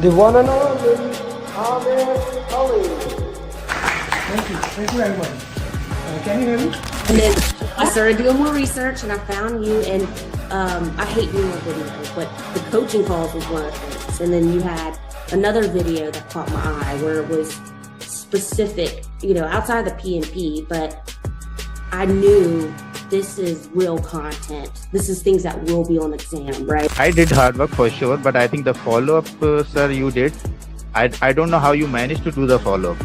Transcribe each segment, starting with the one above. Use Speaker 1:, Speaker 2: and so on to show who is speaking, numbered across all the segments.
Speaker 1: The one and only Ali.
Speaker 2: Thank you very much. Can you hear me?
Speaker 3: And then I started doing more research and I found you, and I hate doing videos, but the coaching calls was one of the things. And then you had another video that caught my eye where it was specific, outside the PMP, but I knew this is real content. This is things that will be on the exam, right?
Speaker 4: I did hard work for sure, but I think the follow-up, sir, you did. I don't know how you managed to do the follow-up.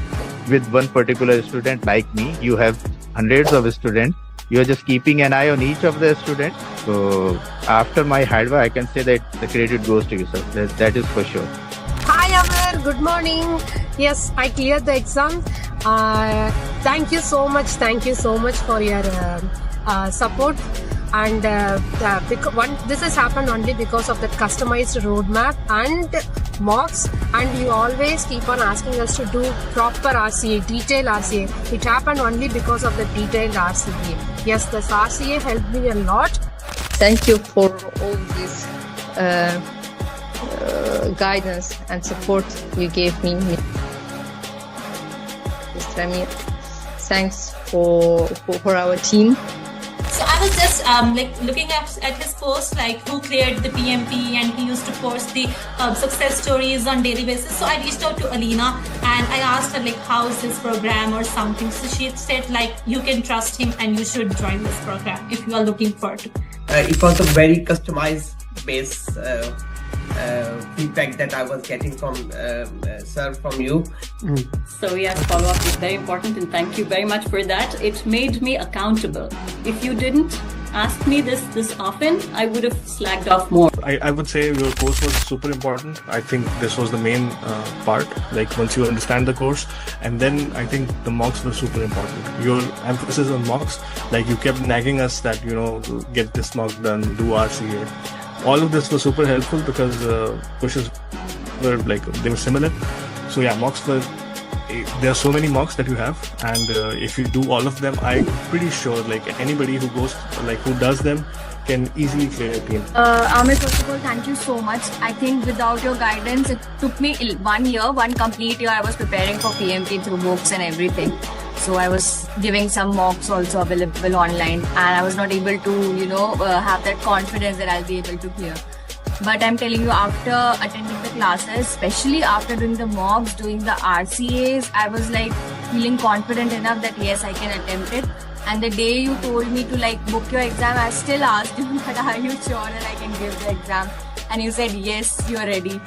Speaker 4: With one particular student like me, you have hundreds of students. You are just keeping an eye on each of the students. So after my hard work, I can say that the credit goes to you, sir. That is for sure.
Speaker 5: Hi Amir, good morning. Yes, I cleared the exam. Thank you so much. Thank you so much for your support. And this has happened only because of the customized roadmap and mocks, and you always keep on asking us to do proper RCA, detailed RCA. It happened only because of the detailed RCA. Yes, this RCA helped me a lot.
Speaker 6: Thank you for all this guidance and support you gave me. Mr. Amir, thanks for our team.
Speaker 7: So I was just looking at his post, who cleared the PMP, and he used to post the success stories on daily basis. So I reached out to Alina and I asked her how is this program or something. So she said you can trust him and you should join this program if you are looking for it.
Speaker 8: It was a very customized base feedback that I was getting from sir, from you.
Speaker 9: So yes, follow-up is very important, and thank you very much for that. It made me accountable. If you didn't ask me this often, I would have slacked off more.
Speaker 10: I would say your course was super important. I think this was the main part, once you understand the course, and then I think the mocks were super important. Your emphasis on mocks, you kept nagging us that, get this mock done, do RCA. All of this was super helpful because questions were they were similar. So yeah, mocks were, there are so many mocks that you have, and if you do all of them, I'm pretty sure anybody who goes, who does them can easily clear a PMP.
Speaker 11: Amir, first of all, thank you so much. I think without your guidance, it took me 1 year, one complete year. I was preparing for PMP through books and everything. So I was giving some mocks also available online, and I was not able to, have that confidence that I'll be able to clear. But I'm telling you, after attending the classes, especially after doing the mocks, doing the RCAs, I was feeling confident enough that yes, I can attempt it. And the day you told me to book your exam, I still asked you that are you sure that I can give the exam? And you said yes, you are ready.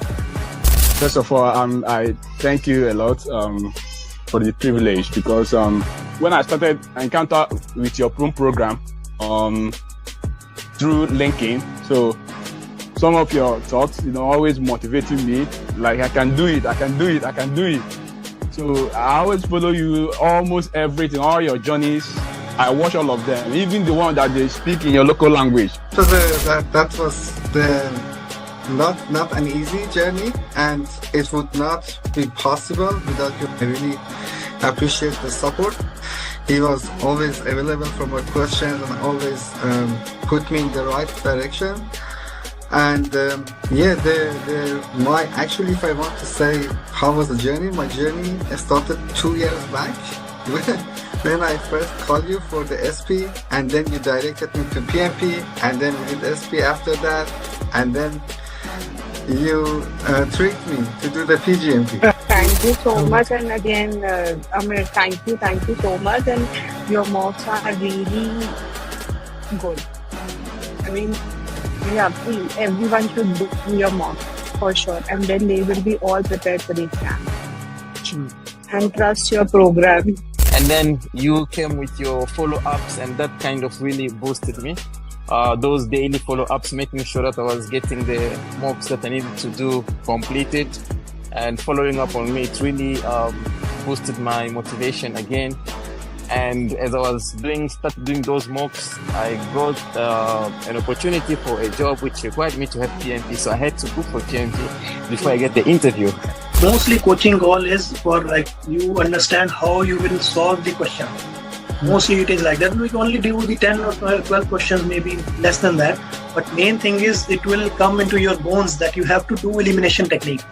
Speaker 12: First of all, I thank you a lot for the privilege, because when I started encounter with your program through LinkedIn, so some of your thoughts, always motivating me, I can do it, I can do it, I can do it. So I always follow you, almost everything, all your journeys. I watch all of them, even the one that they speak in your local language.
Speaker 13: So that was not an easy journey, and it would not be possible without you. I really appreciate the support. He was always available for my questions and always put me in the right direction. And actually, if I want to say how was the journey, my journey started 2 years back. When I first called you for the SP, and then you directed me to PMP, and then we did SP after that, and then you tricked me to do the PGMP.
Speaker 14: Thank you so much, and again, Amir, thank you so much, and your mocks are really good. I mean, yeah, please, everyone should do your mocks for sure, and then they will be all prepared for the exam. And trust your program.
Speaker 15: And then you came with your follow-ups, and that kind of really boosted me. Those daily follow-ups, making sure that I was getting the mocks that I needed to do completed, and following up on me, it really boosted my motivation again. And as I was started doing those mocks, I got an opportunity for a job which required me to have PMP, so I had to book for PMP before I get the interview.
Speaker 2: Mostly coaching goal is for you understand how you will solve the question. Mostly it is like that. We can only do the 10 or 12 questions, maybe less than that. But main thing is it will come into your bones that you have to do elimination technique.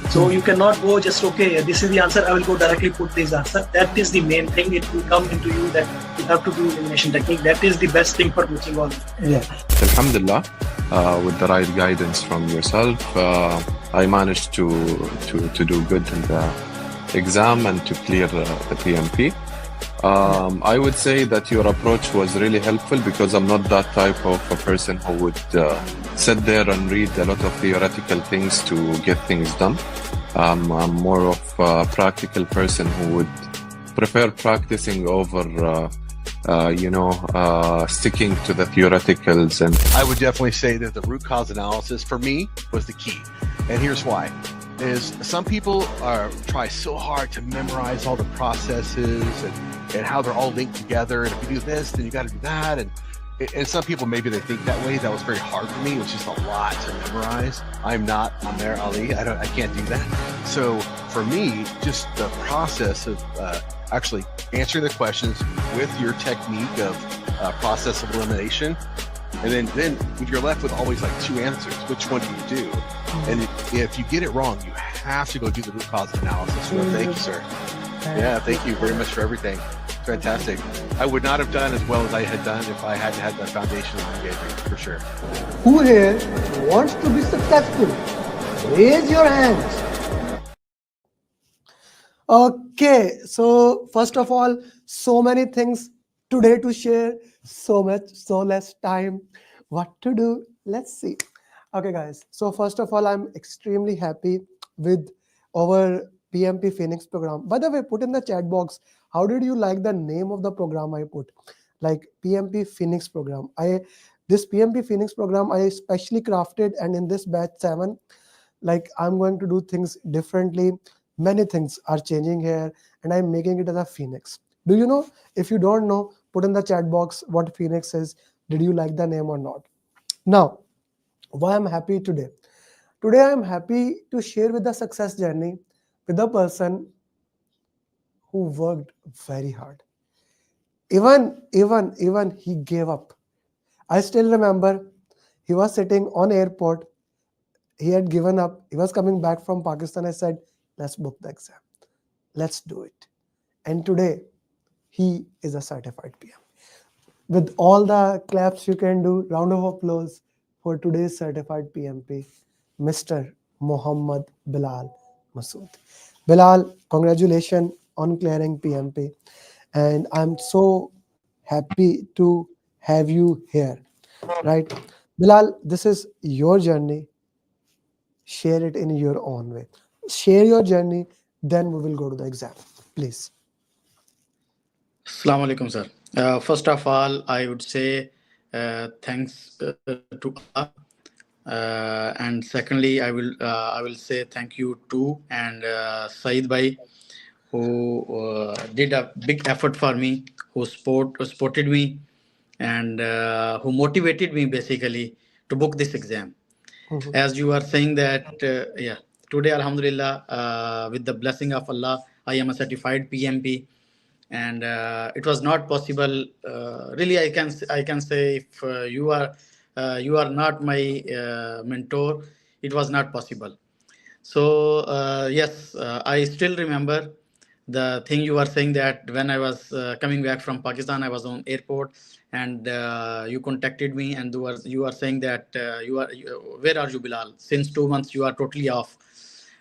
Speaker 2: So you cannot go just, okay, this is the answer, I will go directly put this answer. That is the main thing. It will come into you that you have to do elimination technique. That is the best thing for coaching all.
Speaker 16: Yeah.
Speaker 17: Alhamdulillah, with the right guidance from yourself, I managed to do good in the exam and to clear the PMP. I would say that your approach was really helpful because I'm not that type of a person who would sit there and read a lot of theoretical things to get things done. I'm more of a practical person who would prefer practicing over sticking to the theoreticals. And
Speaker 18: I would definitely say that the root cause analysis for me was the key. And here's why. Is some people try so hard to memorize all the processes and how they're all linked together. And if you do this, then you got to do that. And some people, maybe they think that way. That was very hard for me. It was just a lot to memorize. I'm not Amer Ali. I can't do that. So for me, just the process of actually answering the questions with your technique of process of elimination. And then you're left with always like two answers. Which one do you do? And if you get it wrong, you have to go do the root cause analysis. So thank you, sir. Yeah, thank you very much for everything. Fantastic. I would not have done as well as I had done if I hadn't had the foundation that you gave me, for sure.
Speaker 16: Who here wants to be successful? Raise your hands. Okay, so first of all, so many things today to share, so less time. What to do? Let's see. Okay, guys. So first of all, I'm extremely happy with our PMP Phoenix program. By the way, put in the chat box, how did you like the name of the program I put? Like PMP Phoenix program. This PMP Phoenix program I specially crafted, and in this batch 7, like I'm going to do things differently. Many things are changing here, and I'm making it as a Phoenix. Do you know? If you don't know, put in the chat box what Phoenix is. Did you like the name or not? Now, why I'm happy today? Today I'm happy to share with the success journey with a person who worked very hard. Even he gave up. I still remember he was sitting on airport. He had given up. He was coming back from Pakistan. I said, let's book the exam. Let's do it. And today he is a certified PM. With all the claps you can do, round of applause for today's certified PMP, Mr. Muhammad Bilal Masood. Bilal, congratulations on clearing PMP. And I'm so happy to have you here, right? Bilal, this is your journey. Share it in your own way. Share your journey, then we will go to the exam. Please.
Speaker 19: Assalamu alaikum, sir. First of all, I would say thanks to Allah. And secondly, I will say thank you to and Saeed Bhai, who did a big effort for me, who supported me, and who motivated me basically to book this exam. As you are saying that, today, Alhamdulillah, with the blessing of Allah, I am a certified PMP, and it was not possible. Really, I can say if you are not my mentor, it was not possible. So yes, I still remember the thing you were saying that when I was coming back from Pakistan, I was on airport, and you contacted me, and you are saying that where are you, Bilal? Since 2 months you are totally off.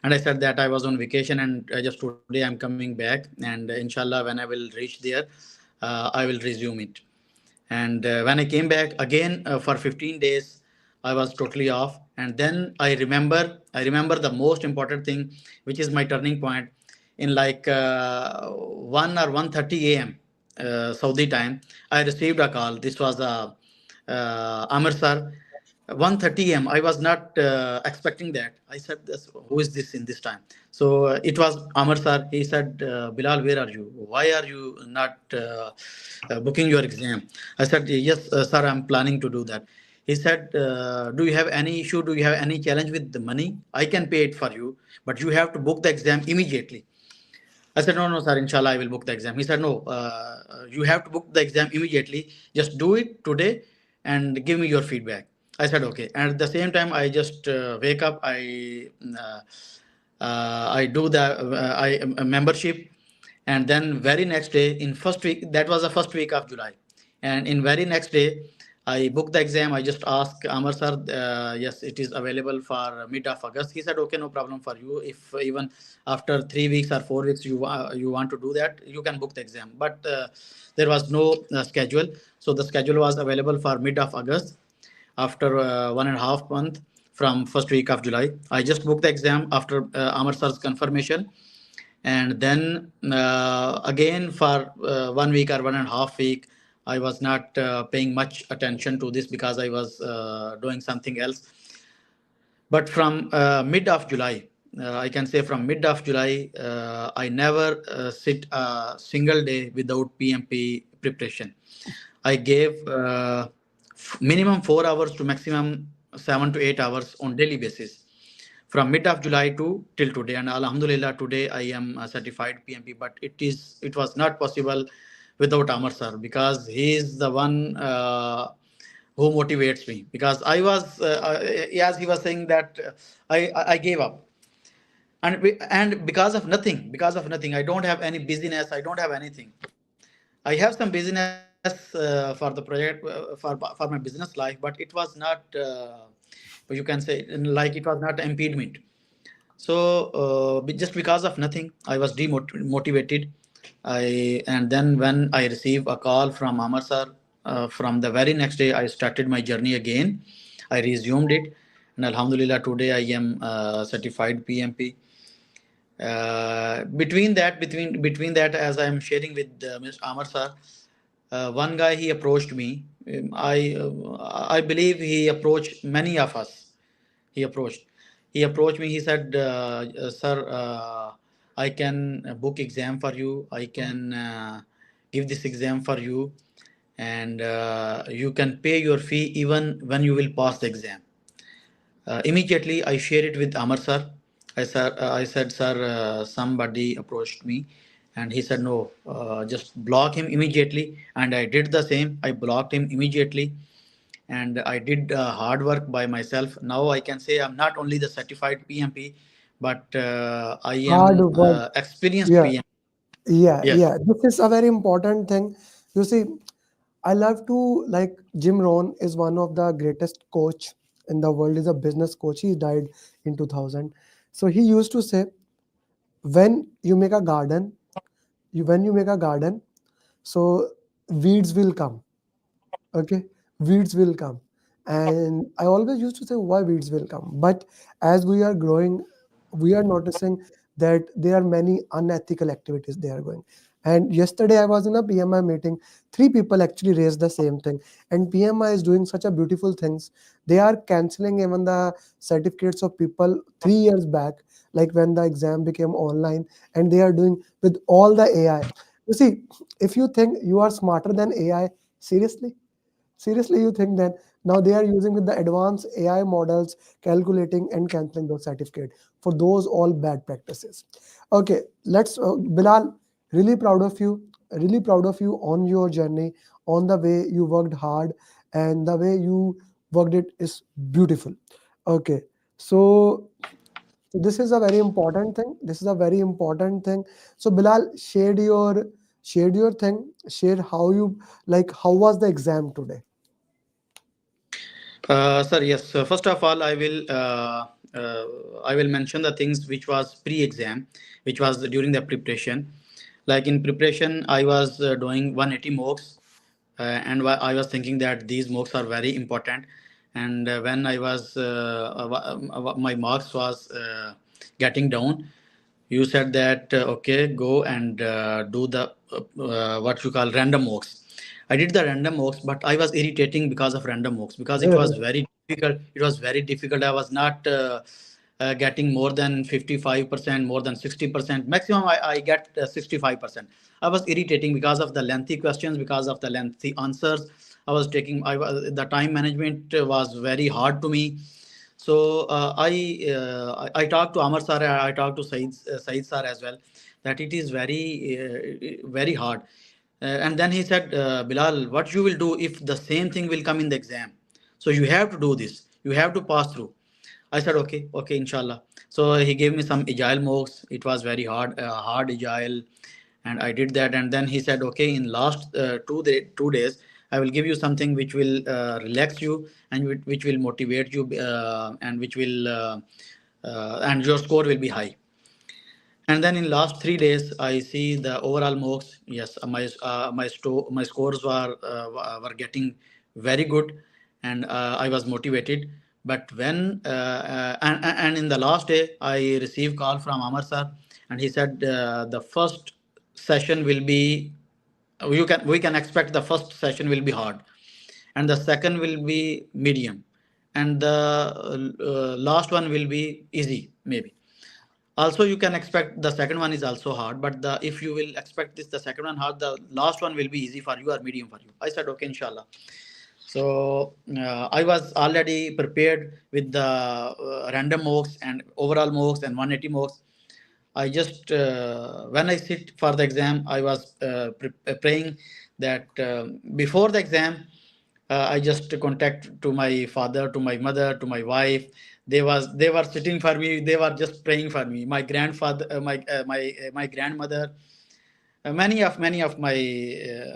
Speaker 19: And I said that I was on vacation, and just today I'm coming back, and inshallah when I will reach there, I will resume it. And when I came back again for 15 days, I was totally off. And then I remember the most important thing, which is my turning point. In like 1 or 1:30 a.m. Saudi time, I received a call. This was Amir sir. 1:30 a.m. I was not expecting that. I said, who is this in this time? So it was Amir sir. He said, Bilal, where are you? Why are you not booking your exam? I said, yes, sir, I'm planning to do that. He said, do you have any issue? Do you have any challenge with the money? I can pay it for you, but you have to book the exam immediately. I said, no, sir, inshallah, I will book the exam. He said, no, you have to book the exam immediately. Just do it today and give me your feedback. I said, okay. And at the same time, I just wake up. I I do the a membership, and then very next day in first week, that was the first week of July, and in very next day I booked the exam. I just asked Amar sir, yes, it is available for mid of August. He said, okay, no problem for you. If even after 3 weeks or 4 weeks you want to do that, you can book the exam. But there was no schedule, so the schedule was available for mid of August after 1.5 month from first week of July. I just booked the exam after Amar sir's confirmation, and then again for 1 week or 1.5 week, I was not paying much attention to this because I was doing something else. But from mid of July, I can say from mid of July, I never sit a single day without PMP preparation. I gave minimum 4 hours to maximum 7 to 8 hours on daily basis from mid of July to till today. And Alhamdulillah, today I am a certified PMP. But it was not possible without Amar sir, because he is the one who motivates me. Because I was, as he was saying that I gave up. And because of nothing, I don't have any business, I don't have anything. I have some business for the project for my business life, but it was not you can say, like, it was not impediment. So just because of nothing, I was demotivated. And then when I received a call from Amar sir, from the very next day I started my journey again. I resumed it, and Alhamdulillah, today I am certified PMP. Between that, as I am sharing with Mr. Amar sir, one guy, he approached me. I believe he approached many of us. He approached me. He said, sir, I can book exam for you. I can give this exam for you, and you can pay your fee even when you will pass the exam. Immediately I shared it with Amar sir. I said, sir, somebody approached me, and he said, no, just block him immediately. And I did the same. I blocked him immediately, and I did hard work by myself. Now I can say I'm not only the certified PMP, but I
Speaker 16: Hard
Speaker 19: am
Speaker 16: work.
Speaker 19: experienced
Speaker 16: Yeah.
Speaker 19: PMP.
Speaker 16: Yeah,
Speaker 19: Yes.
Speaker 16: yeah. This is a very important thing. You see, I love to, like, Jim Rohn is one of the greatest coach in the world. Is a business coach. He died in 2000. So he used to say, when you make a garden, so weeds will come. Okay, weeds will come. And I always used to say, why weeds will come? But as we are growing, we are noticing that there are many unethical activities they are going. And yesterday I was in a PMI meeting. 3 people actually raised the same thing, and PMI is doing such a beautiful things. They are canceling even the certificates of people 3 years back, like when the exam became online, and they are doing with all the AI. You see, if you think you are smarter than AI, seriously you think that now they are using with the advanced AI models, calculating and canceling those certificate for those all bad practices. Okay, let's Bilal, really proud of you, on your journey, on the way you worked hard, and the way you worked it is beautiful. Okay, so this is a very important thing. So Bilal, shared your thing, share how you, like, how was the exam today?
Speaker 19: Sir, yes. First of all, I will mention the things which was pre-exam, which was during the preparation. Like in preparation, I was doing 180 mocks, and I was thinking that these mocks are very important. And when I was my marks was getting down, you said that okay, go and do the what you call random mocks. I did the random mocks, but I was irritating because of random mocks, because it was very difficult. It was very difficult. I was not getting more than 55%, more than 60%. Maximum I get 65%. I was irritating because of the lengthy questions, because of the lengthy answers. The time management was very hard to me. So I talked to Amar sir, I talked to Said sir as well, that it is very hard. And then he said, Bilal, what you will do if the same thing will come in the exam? So you have to do this. You have to pass through. I said, okay, inshallah. So he gave me some agile mocks. It was very hard agile, and I did that. And then he said, okay, in last 2 days, I will give you something which will relax you and which will motivate you, and which will and your score will be high. And then in last 3 days, I see the overall marks. Yes, my scores were getting very good, and I was motivated. But when and in the last day, I received call from Amar sir, and he said the first session will be, we can expect the first session will be hard, and the second will be medium, and the last one will be easy maybe. Also you can expect the second one is also hard, but the if you will expect this the second one hard, the last one will be easy for you or medium for you. I said okay, inshallah. So I was already prepared with the random mocks and overall mocks and 180 mocks. I just when I sit for the exam, I was praying that before the exam, I just contact to my father, to my mother, to my wife. They were sitting for me. They were just praying for me. My grandfather, my grandmother, many of my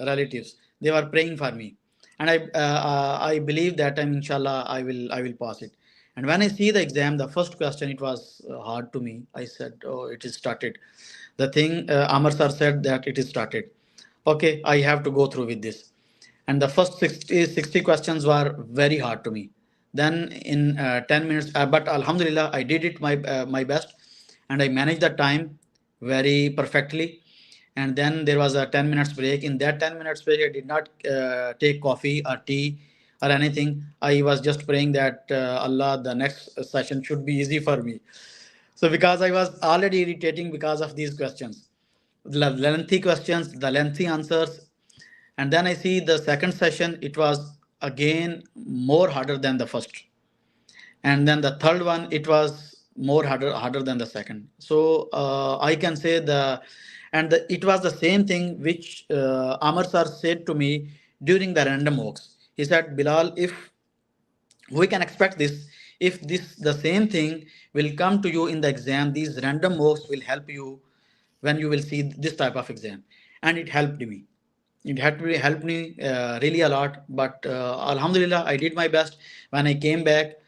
Speaker 19: relatives, they were praying for me, and I believe that time inshallah I will pass it. And when I see the exam, the first question, it was hard to me. I said, oh, it is started. The thing Amar sir said that it is started. Okay, I have to go through with this. And the first 60 questions were very hard to me. Then in 10 minutes, but alhamdulillah, I did it my best, and I managed the time very perfectly. And then there was a 10 minutes break. In that 10 minutes break, I did not take coffee or tea or anything. I was just praying that Allah, the next session should be easy for me. So because I was already irritating because of these questions, the lengthy questions, the lengthy answers. And then I see the second session, it was again more harder than the first. And then the third one, it was more harder than the second. So I can say it was the same thing which Amar sir said to me during the random walks. He said, Bilal, if we can expect this, if this the same thing will come to you in the exam, these random walks will help you when you will see this type of exam. And it helped me. It had really helped me really a lot. But alhamdulillah, I did my best. When I came back,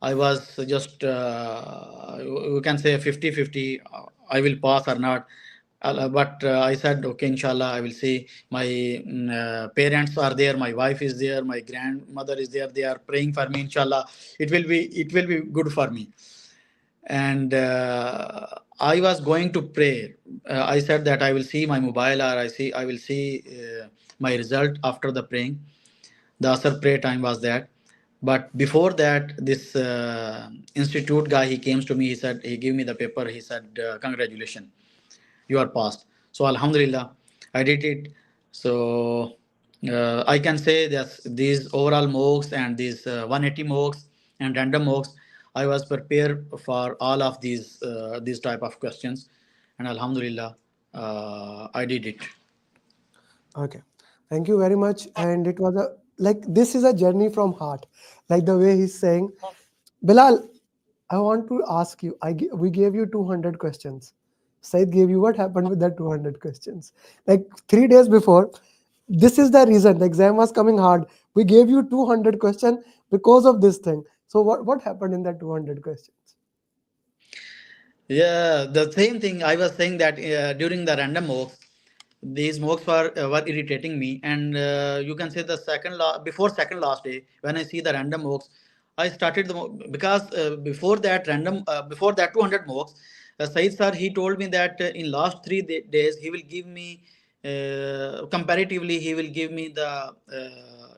Speaker 19: I was just you can say 50-50, I will pass or not. But I said okay, inshallah, I will see. My parents are there, my wife is there, my grandmother is there, they are praying for me. Inshallah, it will be good for me. And I was going to pray. I said that I will see my mobile, or I will see my result after the praying. The Asr prayer time was that. But before that, this institute guy, he came to me. He said, he gave me the paper. He said, congratulations, you are passed. So alhamdulillah, I did it. So I can say that these overall mocks and these 180 mocks and random mocks, I was prepared for all of these type of questions, and alhamdulillah, I did it.
Speaker 16: Okay, thank you very much. And it was this is a journey from heart, like the way he's saying. Bilal, I want to ask you, we gave you 200 questions. Said gave you, what happened with that 200 questions? Like 3 days before, this is the reason the exam was coming hard. We gave you 200 questions because of this thing. So what happened in that 200 questions?
Speaker 19: Yeah, the same thing I was saying, that during the random mocks, these mocks were irritating me. And you can say the before second last day, when I see the random mocks, I started because before that 200 mocks, Said sir, he told me that in last 3 days he will give me comparatively, he will give me the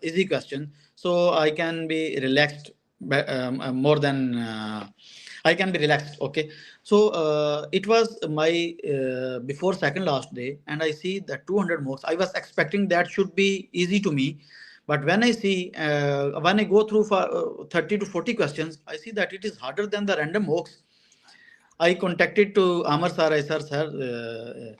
Speaker 19: easy question, so I can be relaxed more than I can be relaxed. Okay, so it was my before second last day, and I see that 200 mocks. I was expecting that should be easy to me, but when I see when I go through for 30 to 40 questions, I see that it is harder than the random mocks. I contacted to Amar sir. I said, sir,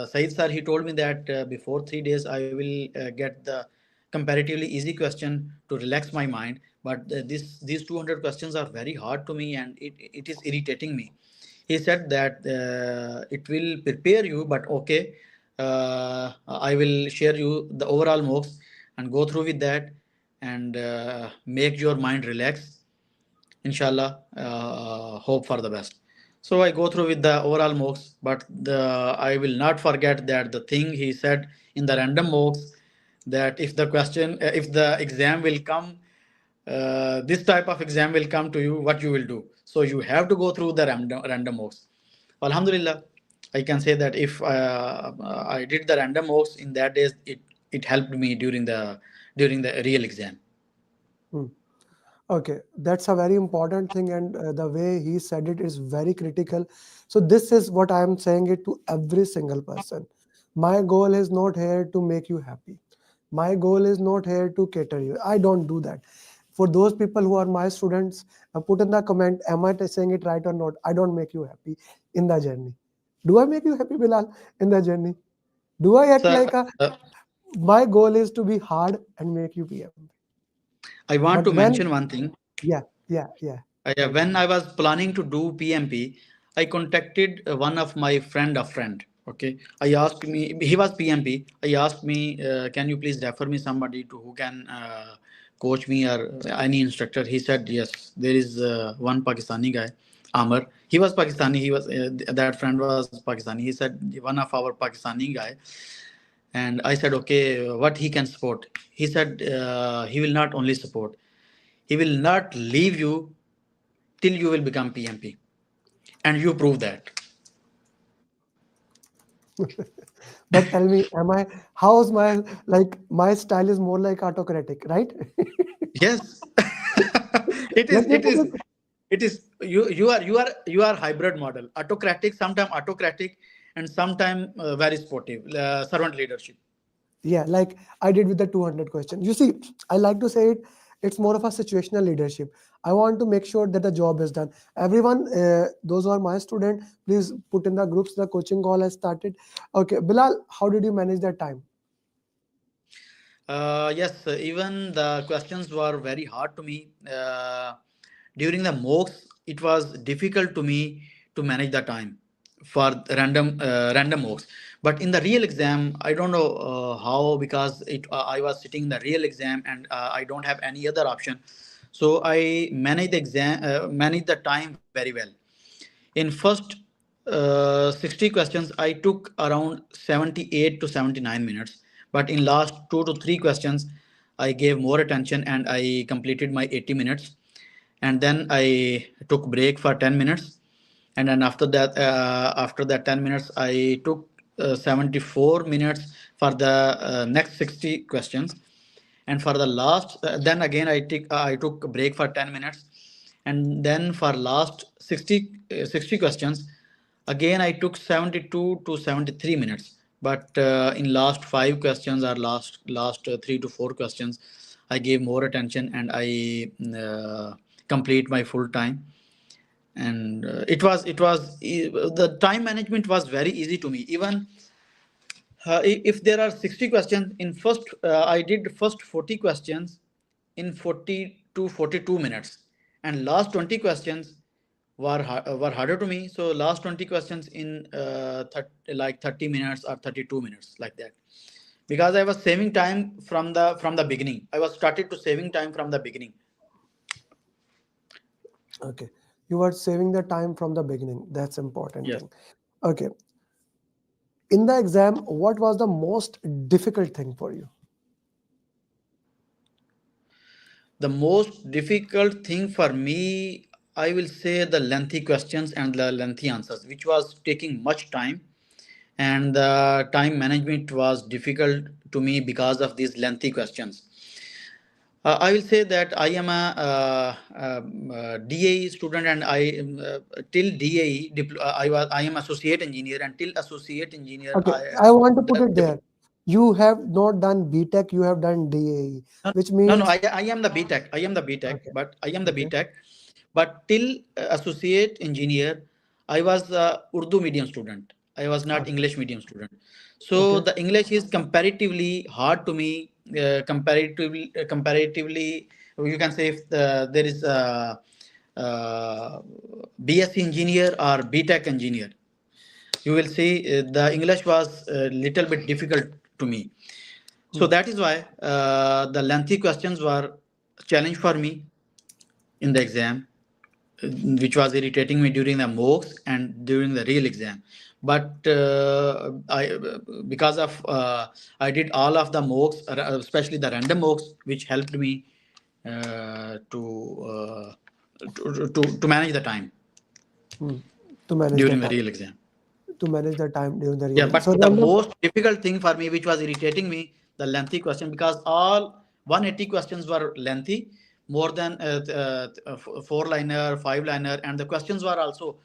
Speaker 19: Said sir, he told me that before 3 days I will get the comparatively easy question to relax my mind. but these 200 questions are very hard to me, and it is irritating me. He said that it will prepare you, but okay, I will share you the overall mocks and go through with that, and make your mind relax, inshallah. Hope for the best. So I go through with the overall mocks, but I will not forget that the thing he said in the random mocks, that if the exam will come, this type of exam will come to you, what you will do. So you have to go through the random mocks. Alhamdulillah, I can say that if I did the random mocks in that days, it helped me during the real exam.
Speaker 16: Okay, that's a very important thing, and the way he said it is very critical. So this is what I am saying it to every single person. My goal is not here to make you happy. My goal is not here to cater you. I don't do that. For those people who are my students, put in the comment, am I saying it right or not? I don't make you happy in the journey. Do I make you happy, Bilal, in the journey? Do I act like my goal is to be hard and make you PM?
Speaker 19: I want to mention one thing.
Speaker 16: Yeah.
Speaker 19: When I was planning to do PMP, I contacted one of my friend. Okay, I asked me, he was PMP. I asked me, can you please refer me somebody who can coach me, or any instructor? He said yes. There is one Pakistani guy, Amar. He was Pakistani. He was that friend was Pakistani. He said one of our Pakistani guy, and I said okay, what he can support? He said he will not only support, he will not leave you till you will become PMP, and you prove that.
Speaker 16: But tell me, how's my style is more like autocratic, right?
Speaker 19: Yes. It is you are hybrid model, autocratic, sometime autocratic, and sometime very sportive, servant leadership.
Speaker 16: Yeah, like I did with the 200 questions. You see, I like to say it's more of a situational leadership. I want to make sure that the job is done. Everyone, those who are my student, please put in the groups. The coaching call has started. Okay, Bilal, how did you manage that time?
Speaker 19: Yes, even the questions were very hard to me. During the mocks, it was difficult to me to manage the time for random mocks. But in the real exam, I don't know how, because I was sitting in the real exam, and I don't have any other option. So I managed the time very well. In first 60 questions, I took around 78 to 79 minutes. But in last 2 to 3 questions, I gave more attention and I completed my 80 minutes. And then I took break for 10 minutes. And then after that 10 minutes, I took 74 minutes for the next 60 questions. And for the last, then again I took a break for 10 minutes. And then for last 60 questions, again I took 72 to 73 minutes. But in last 5 questions, or last 3 to 4 questions, I gave more attention and I complete my full time. And the time management was very easy to me. Even if there are 60 questions, in first I did first 40 questions in 40 to 42 minutes, and last 20 questions were harder to me. So last 20 questions in 30 minutes or 32 minutes, like that, because I was saving time from the beginning. I was started to saving time from the beginning.
Speaker 16: Okay, you were saving the time from the beginning. That's important thing. Okay, in the exam, what was the most difficult thing for you?
Speaker 19: The most difficult thing for me, I will say, the lengthy questions and the lengthy answers, which was taking much time, and the time management was difficult to me because of these lengthy questions. I will say that I am a DAE student, and till DAE I am associate engineer, and till associate engineer.
Speaker 16: Okay, I want to put it there. You have not done BTech, you have done DAE, which means
Speaker 19: no. I am the BTech. Okay. But I am the BTech. But till associate engineer, I was a Urdu medium student. I was not English medium student. So the English is comparatively hard to me, comparatively you can say if there is a BSc engineer or BTech engineer, you will see the English was a little bit difficult to me. So that is why the lengthy questions were a challenge for me in the exam, which was irritating me during the mocks and during the real exam. But because of I did all of the mocks, especially the random mocks, which helped me to manage the time
Speaker 16: To manage
Speaker 19: during
Speaker 16: the
Speaker 19: the
Speaker 16: time.
Speaker 19: real exam.
Speaker 16: To manage the time during the real
Speaker 19: Yeah,
Speaker 16: exam.
Speaker 19: but
Speaker 16: So
Speaker 19: the
Speaker 16: random.
Speaker 19: most difficult thing for me, which was irritating me, the lengthy question, because all 180 questions were lengthy, more than 4-liner, 5-liner, and the questions were also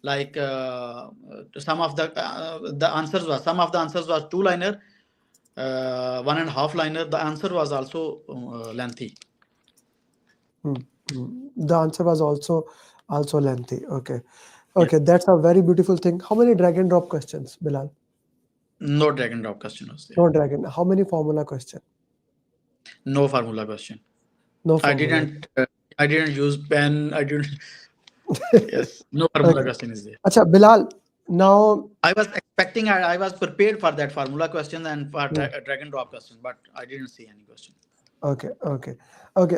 Speaker 19: like some of the answers were, some of the answers was 2-liner, 1.5-liner. The answer was also lengthy.
Speaker 16: The answer was also lengthy. Okay. Okay, that's a very beautiful thing. How many drag and drop questions, Bilal?
Speaker 19: No drag and drop question was there.
Speaker 16: No drag and. How many formula question?
Speaker 19: No formula question.
Speaker 16: No formula.
Speaker 19: I didn't use pen. I didn't. Yes, no formula
Speaker 16: Okay.
Speaker 19: question is there.
Speaker 16: Acha, Bilal, now
Speaker 19: I was expecting, I was prepared for that formula question and for drag and drop question, but I didn't see any question.
Speaker 16: Okay.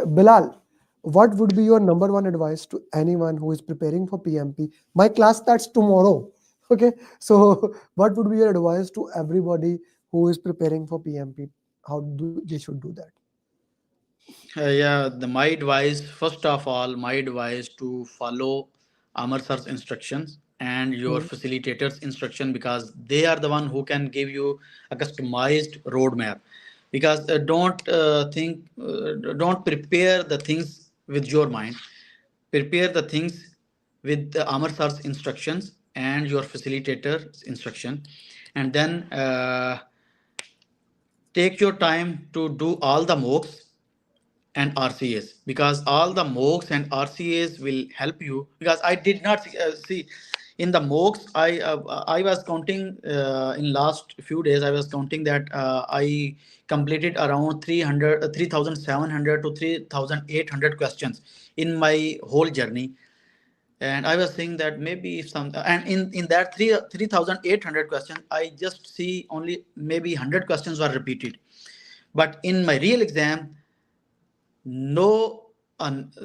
Speaker 16: Bilal, what would be your number one advice to anyone who is preparing for PMP? My class starts tomorrow. Okay, so what would be your advice to everybody who is preparing for PMP? How they should do that?
Speaker 19: My advice, first of all, my advice to follow Amar sir's instructions and your facilitators' instruction, because they are the one who can give you a customized roadmap. Because don't prepare the things with your mind. Prepare the things with the Amar sir's instructions and your facilitator's instruction, and then take your time to do all the mocks and RCAs, because all the mocks and RCAs will help you. Because I did not see in the mocks, I was counting in last few days. I was counting that I completed around 3,700 to 3,800 questions in my whole journey. And I was saying that maybe if some, and in that 3,800 questions, I just see only maybe 100 questions were repeated. But in my real exam, no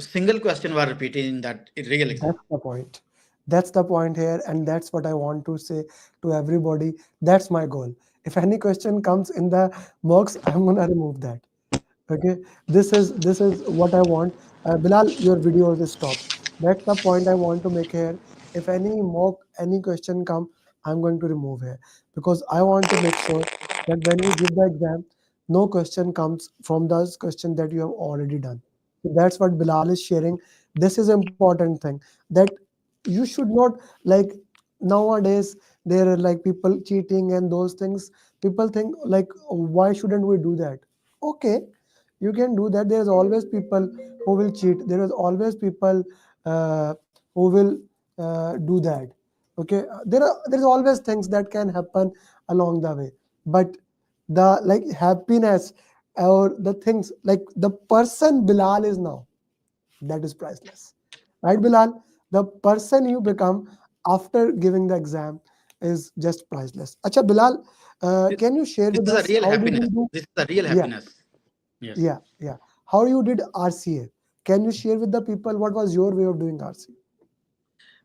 Speaker 19: single question were repeated in that real exam.
Speaker 16: That's the point. That's the point here, and that's what I want to say to everybody. That's my goal. If any question comes in the mocks, I'm gonna remove that. Okay, this is what I want. Bilal, your video is stopped. That's the point I want to make here. If any mock, any question come, I'm going to remove here, because I want to make sure that when you give the exam, no question comes from those question that you have already done. So that's what Bilal is sharing. This is important thing that you should not, like, nowadays there are like people cheating and those things. People think like, why shouldn't we do that? Okay, you can do that. There's always people who will cheat. There is always people who will do that. Okay, there's always things that can happen along the way, but the like happiness or the things like the person Bilal is now, that is priceless, right, Bilal? The person you become after giving the exam is just priceless. Acha, Bilal, can you share
Speaker 19: This
Speaker 16: with
Speaker 19: is a
Speaker 16: us
Speaker 19: real
Speaker 16: how did
Speaker 19: happiness.
Speaker 16: you do?
Speaker 19: This is a real
Speaker 16: Yeah.
Speaker 19: happiness. Yes.
Speaker 16: Yeah. How you did RCA? Can you share with the people what was your way of doing RCA?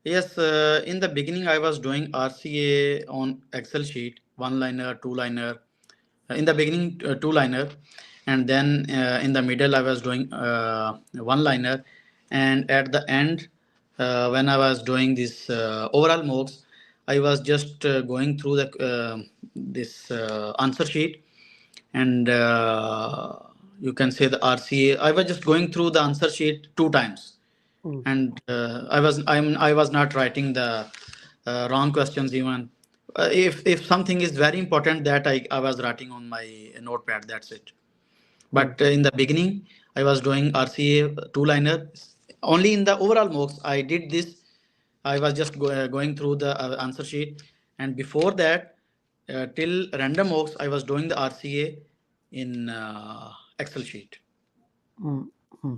Speaker 19: Yes, in the beginning, I was doing RCA on Excel sheet, 1-liner, 2-liner. In the beginning, 2-liner, and then in the middle, I was doing 1-liner, and at the end, when I was doing this overall mocks, I was just going through the this answer sheet, and you can say the RCA. I was just going through the answer sheet 2 times, and I was not writing the wrong questions even. If something is very important, that I was writing on my notepad, that's it. But in the beginning, I was doing RCA 2-liner. Only in the overall mocks I did this. I was just going through the answer sheet, and before that, till random mocks, I was doing the RCA in Excel sheet.
Speaker 16: Hmm.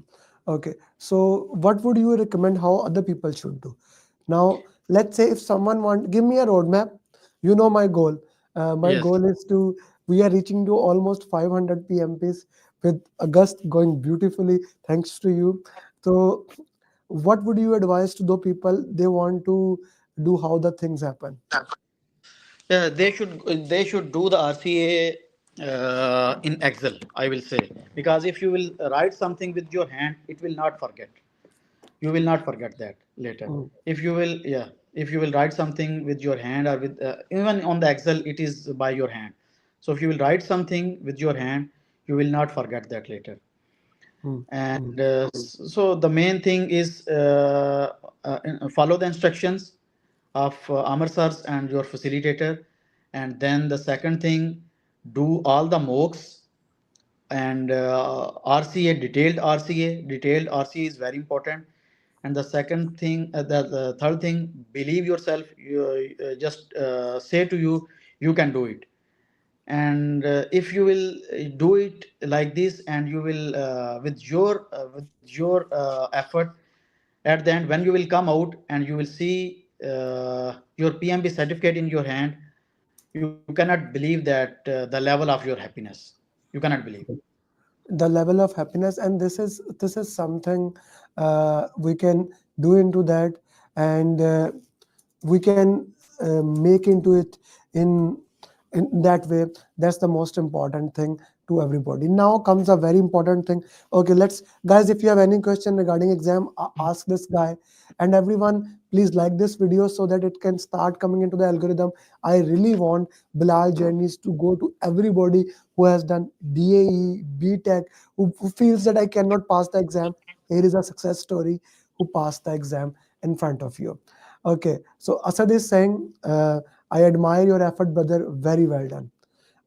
Speaker 16: Okay. So what would you recommend how other people should do? Now, let's say if someone give me a roadmap. You know my goal. My
Speaker 19: Yes.
Speaker 16: goal is we are reaching to almost 500 PMPs with August going beautifully thanks to you. So what would you advise to those people they want to do how the things happen?
Speaker 19: They should do the RCA in Excel, I will say, because if you will write something with your hand, it will not forget. You will not forget that later.
Speaker 16: Mm.
Speaker 19: If you will, yeah, if you will write something with your hand or with even on the Excel, it is by your hand. So if you will write something with your hand, you will not forget that later.
Speaker 16: Mm.
Speaker 19: And so the main thing is follow the instructions of Amar sirs and your facilitator. And then the second thing, do all the mocks and RCA, detailed RCA is very important. And the second thing, the third thing, believe yourself. You just say to you, you can do it. And if you will do it like this, and you will with your effort, at the end when you will come out and you will see your PMP certificate in your hand, you cannot believe that the level of your happiness, you cannot believe.
Speaker 16: The level of happiness, and this is something we can do into that, and we can make into it in in that way. That's the most important thing to everybody. Now comes a very important thing. Okay, let's guys, if you have any question regarding exam, ask this guy. And everyone, please like this video so that it can start coming into the algorithm. I really want Bilal journeys to go to everybody who has done DAE, BTech, who feels that I cannot pass the exam. Here is a success story who passed the exam in front of you. Okay, so Asad is saying, I admire your effort, brother. Very well done.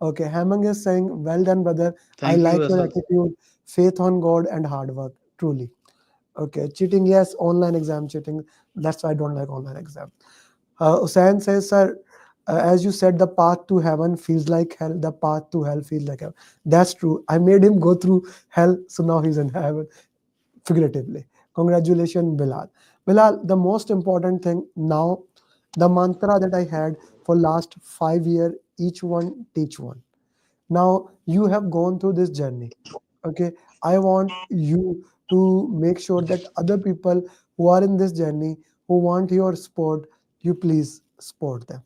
Speaker 16: Okay, Hemang is saying, well done, brother. I
Speaker 19: Thank you,
Speaker 16: like your
Speaker 19: Asad.
Speaker 16: attitude, faith on God, and hard work. Truly. Okay, cheating, yes, online exam cheating. That's why I don't like online exam. Hussain says, sir, as you said, the path to heaven feels like hell. The path to hell feels like hell. That's true. I made him go through hell, so now he's in heaven, figuratively. Congratulations, Bilal. Bilal, the most important thing now, the mantra that I had for last 5 years, each one teach one. Now you have gone through this journey. Okay, I want you to make sure that other people who are in this journey, who want your support, you please support them,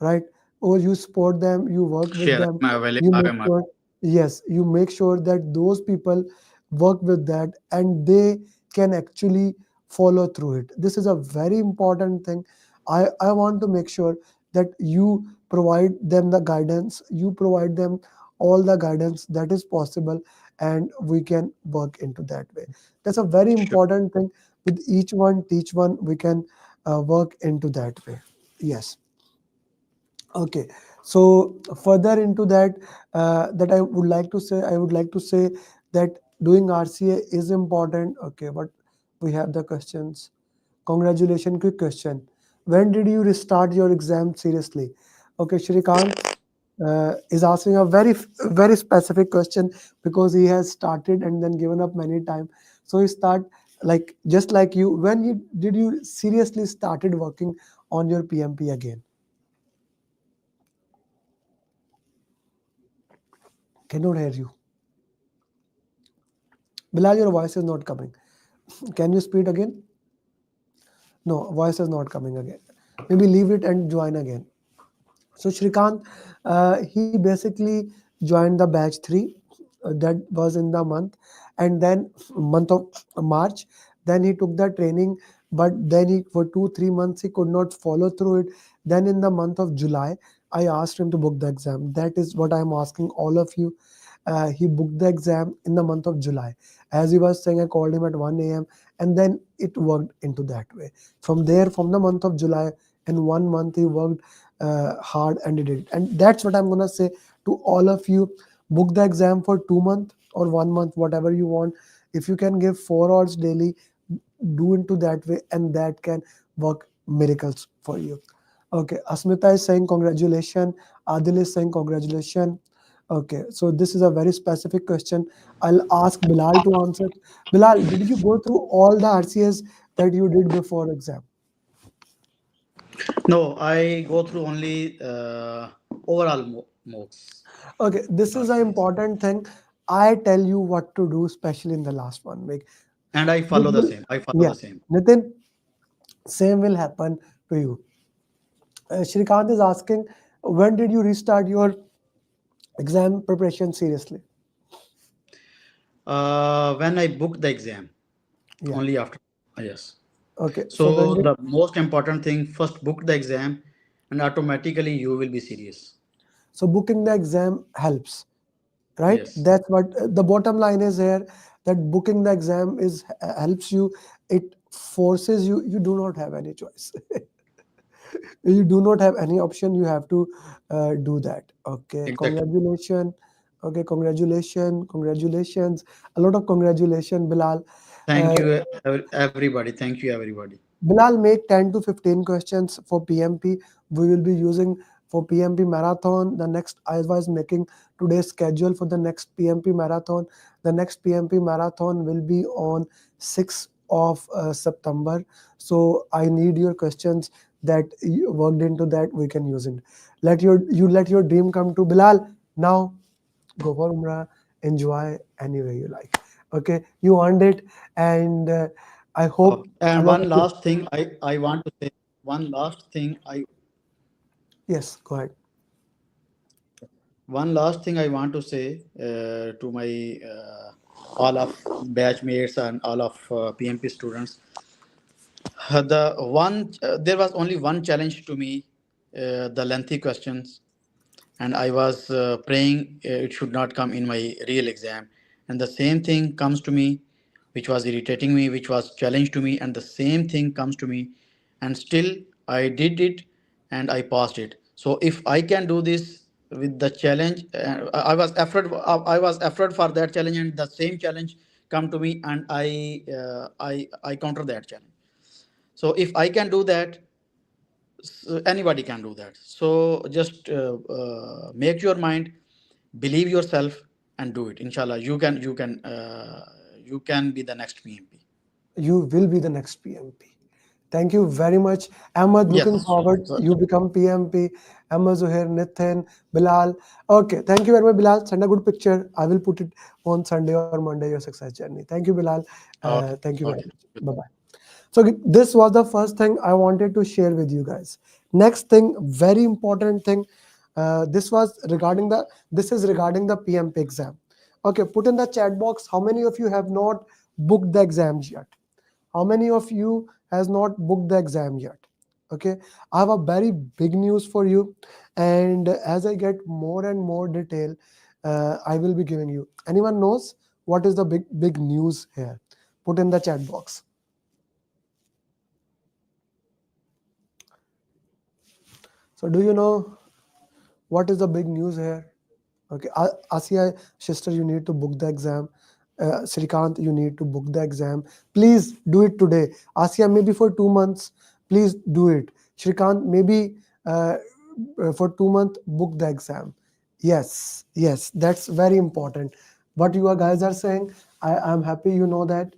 Speaker 16: right? Or you support them, you work with
Speaker 19: Sure,
Speaker 16: them,
Speaker 19: I'm available.
Speaker 16: you make sure, yes, you make sure that those people work with that and they can actually follow through it. This is a very important thing. I want to make sure that you provide them the guidance, you provide them all the guidance that is possible, and we can work into that way. That's a very important thing. With each one teach one, we can work into that way. Yes. Okay, so further into that, that I would like to say that doing RCA is important. Okay, but we have the questions. Congratulations, quick question. When did you restart your exam seriously? Okay, Shrikant is asking a very specific question because he has started and then given up many times. So he start like just like you. When you did you seriously started working on your PMP again? Cannot hear you. Bilal, your voice is not coming. Can you speak again? No, voice is not coming again. Maybe leave it and join again. So Shrikant, he basically joined the batch 3 that was in the month, and then month of March. Then he took the training, but then he for 2 3 months he could not follow through it. Then in the month of July, I asked him to book the exam. That is what I am asking all of you. He booked the exam in the month of July. As he was saying, I called him at 1 a.m. and then it worked into that way. From there, from the month of July, in 1 month, he worked hard and he did it. And that's what I'm going to say to all of you. Book the exam for 2 months or 1 month, whatever you want. If you can give 4 hours daily, do into that way, and that can work miracles for you. Okay, Asmita is saying congratulations. Adil is saying congratulations. Okay, so this is a very specific question. I'll ask Bilal to answer. Bilal, did you go through all the RCS that you did before exam?
Speaker 19: No, I go through only overall mocks.
Speaker 16: Okay, this is an important thing. I tell you what to do, especially in the last one. Like,
Speaker 19: And I
Speaker 16: this
Speaker 19: follow the
Speaker 16: will,
Speaker 19: same. I follow
Speaker 16: yeah,
Speaker 19: the same.
Speaker 16: Nitin, same will happen to you. Shrikant is asking, when did you restart your exam preparation seriously?
Speaker 19: When I booked the exam,
Speaker 16: Yeah.
Speaker 19: only after. Yes.
Speaker 16: Okay, so when
Speaker 19: So
Speaker 16: did
Speaker 19: the most important thing, first book the exam, and automatically you will be serious.
Speaker 16: so booking the exam helps, right?
Speaker 19: Yes.
Speaker 16: That's what the bottom line is here. That booking the exam is helps you. It forces you. You do not have any choice. You do not have any option. You have to do that. Okay,
Speaker 19: Exactly.
Speaker 16: congratulations. Okay, congratulations. A lot of congratulations, Bilal.
Speaker 19: Thank
Speaker 16: Uh,
Speaker 19: you, everybody. Thank you, everybody.
Speaker 16: Bilal, make 10 to 15 questions for PMP. We will be using for PMP marathon. The next, I was making today's schedule for the next PMP marathon. The next PMP marathon will be on 6th of September. So I need your questions that you worked into that we can use it. Let your dream come true, Bilal. Now go for Umrah, enjoy any way you like. Okay, you earned it, and I hope a
Speaker 19: And
Speaker 16: lot
Speaker 19: one
Speaker 16: of you.
Speaker 19: last thing I want to say. One last thing
Speaker 16: Yes, go ahead.
Speaker 19: One last thing I want to say to my all of batchmates and all of PMP students. There was only one challenge to me, the lengthy questions, and I was praying it should not come in my real exam. And the same thing comes to me, which was irritating me, which was challenge to me, and the same thing comes to me, and still I did it, and I passed it. So if I can do this with the challenge, I was afraid. I was afraid for that challenge, and the same challenge come to me, and I counter that challenge. So if I can do that, anybody can do that. So just make your mind, believe yourself, and do it. Inshallah, you can be the next PMP.
Speaker 16: You will be the next PMP. Thank you very much, Ahmad. Looking
Speaker 19: Yes.
Speaker 16: forward, you become PMP. Ahmad, Zuhair, Nathan, Bilal. Okay, thank you very much, Bilal. Send a good picture. I will put it on Sunday or Monday, your success journey. Thank you, Bilal.
Speaker 19: Okay.
Speaker 16: Thank you very
Speaker 19: Okay.
Speaker 16: much. Bye bye. So this was the first thing I wanted to share with you guys. Next thing, very important thing. This is regarding the PMP exam. Okay, put in the chat box how many of you have not booked the exams yet. How many of you has not booked the exam yet? Okay, I have a very big news for you, and as I get more and more detail, I will be giving you. Anyone knows what is the big news here? Put in the chat box. So do you know what is the big news here? Okay, Asiya, sister, you need to book the exam. Srikant, you need to book the exam. Please do it today. Asiya, maybe for 2 months. Please do it. Srikant, maybe for 2 months, book the exam. Yes, that's very important. What you guys are saying, I'm happy you know that.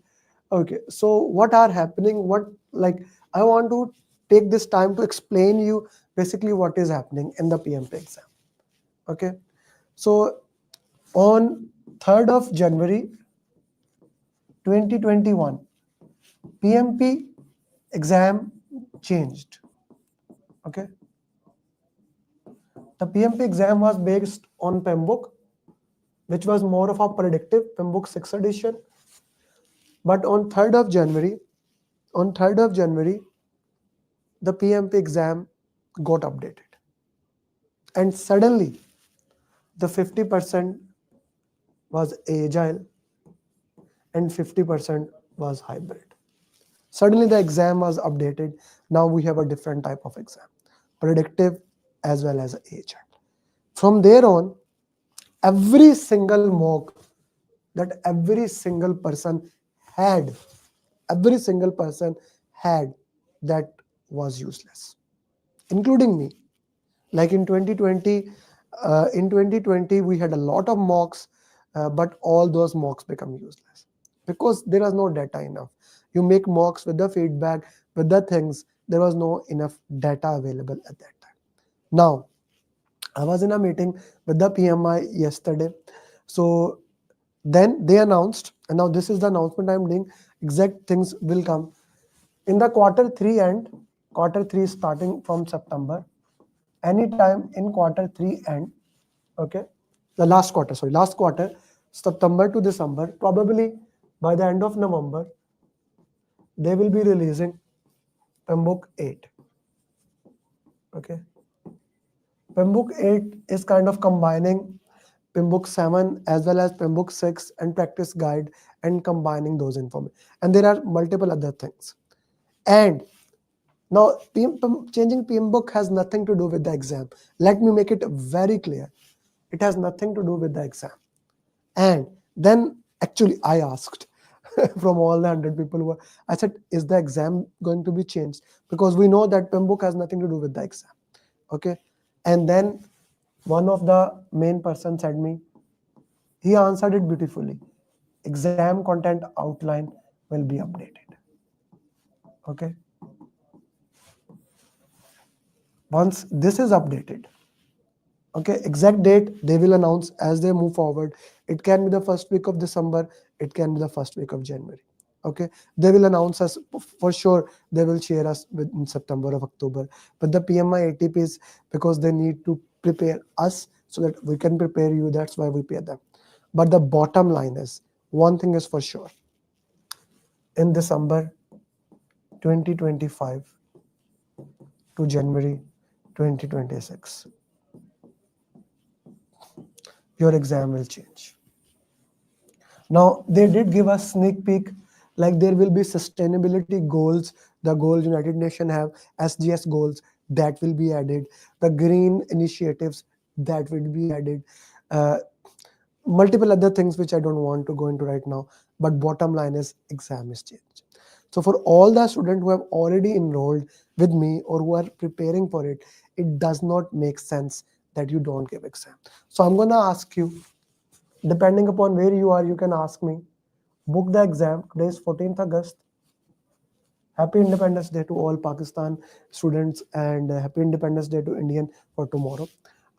Speaker 16: Okay, so what are happening? I want to take this time to explain you basically what is happening in the PMP exam. Okay, so on 3rd of January 2021, PMP exam changed. Okay, the PMP exam was based on PMBOK, which was more of a predictive PMBOK 6th edition. But on 3rd of January, the PMP exam got updated, and suddenly the 50% was agile and 50% was hybrid. Suddenly the exam was updated. Now we have a different type of exam, predictive as well as agile. From there on, every single mock that every single person had, that was useless, including me. Like in 2020, In 2020, we had a lot of mocks, but all those mocks become useless because there was no data enough. You make mocks with the feedback, with the things, there was no enough data available at that time. Now, I was in a meeting with the PMI yesterday. So then they announced, and now this is the announcement I'm doing, exact things will come. In the quarter 3 end, quarter 3 starting from September, anytime in quarter 3 end, okay, the last quarter, September to December, probably by the end of November, they will be releasing PMBOK 8. Okay. PMBOK 8 is kind of combining PMBOK 7 as well as PMBOK 6 and practice guide and combining those information. And there are multiple other things. And now changing PMBOK has nothing to do with the exam. Let me make it very clear. It has nothing to do with the exam. And then actually I asked from all the 100 people who were, I said, is the exam going to be changed? Because we know that PMBOK has nothing to do with the exam. Okay. And then one of the main person said me, he answered it beautifully. Exam content outline will be updated. Okay. Once this is updated, okay, exact date they will announce as they move forward. It can be the first week of December. It can be the first week of January. Okay, they will announce us for sure. They will share us in September or October. But the PMI ATPs, because they need to prepare us so that we can prepare you. That's why we pay them. But the bottom line is, one thing is for sure. In December 2025 to January 2026, your exam will change. Now, they did give us sneak peek, like there will be sustainability goals, the goals United Nations have, SGS goals, that will be added, the green initiatives, that will be added, multiple other things which I don't want to go into right now, but bottom line is exam is changed. So for all the students who have already enrolled with me or who are preparing for it, it does not make sense that you don't give exam. So I'm going to ask you, depending upon where you are, you can ask me, book the exam. Today is 14th August. Happy Independence Day to all Pakistan students and Happy Independence Day to Indian for tomorrow.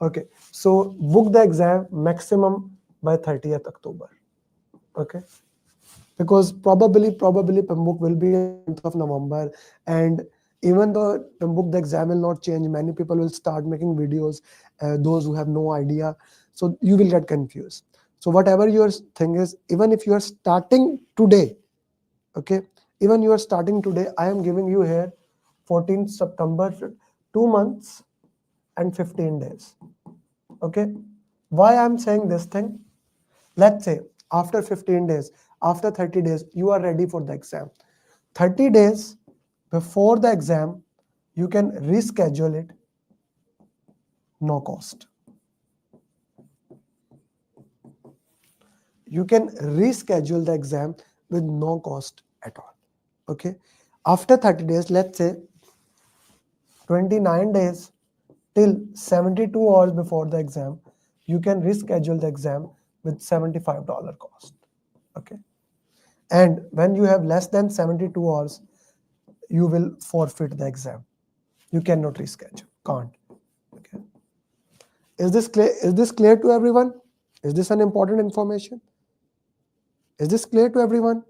Speaker 16: Okay, so book the exam maximum by 30th October. Okay, because probably PMBOK will be in the month of November, and even though PMBOK the exam will not change, many people will start making videos, those who have no idea, so you will get confused. So whatever your thing is, even if you are starting today, okay, even you are starting today, I am giving you here 14th September, 2 months and 15 days. Okay, why I'm saying this thing? Let's say after 15 days, after 30 days, you are ready for the exam. 30 days before the exam, you can reschedule it, no cost. You can reschedule the exam with no cost at all. Okay, after 30 days, let's say 29 days till 72 hours before the exam, you can reschedule the exam with $75 cost. Okay, and when you have less than 72 hours, you will forfeit the exam. You cannot reschedule, can't. Okay, is this clear? Is this clear to everyone? Is this an important information? Is this clear to everyone?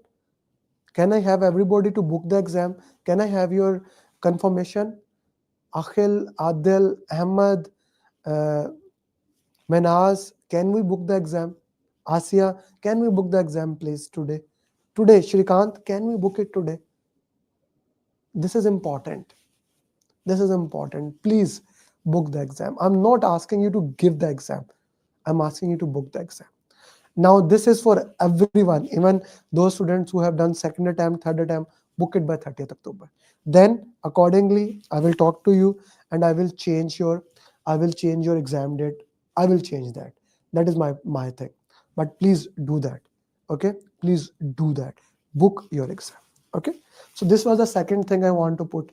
Speaker 16: Can I have everybody to book the exam? Can I have your confirmation? Akhil, Adil, Ahmed, Manaz, can we book the exam? Asia, can we book the exam please today? Today, Shrikant, can we book it today? This is important. This is important. Please book the exam. I'm not asking you to give the exam. I'm asking you to book the exam. Now, this is for everyone, even those students who have done second attempt, third attempt, book it by 30th October. Then accordingly, I will talk to you and I will change your exam date. I will change that. That is my thing. But please do that. Okay, please do that. Book your exam. Okay, so this was the second thing I want to put.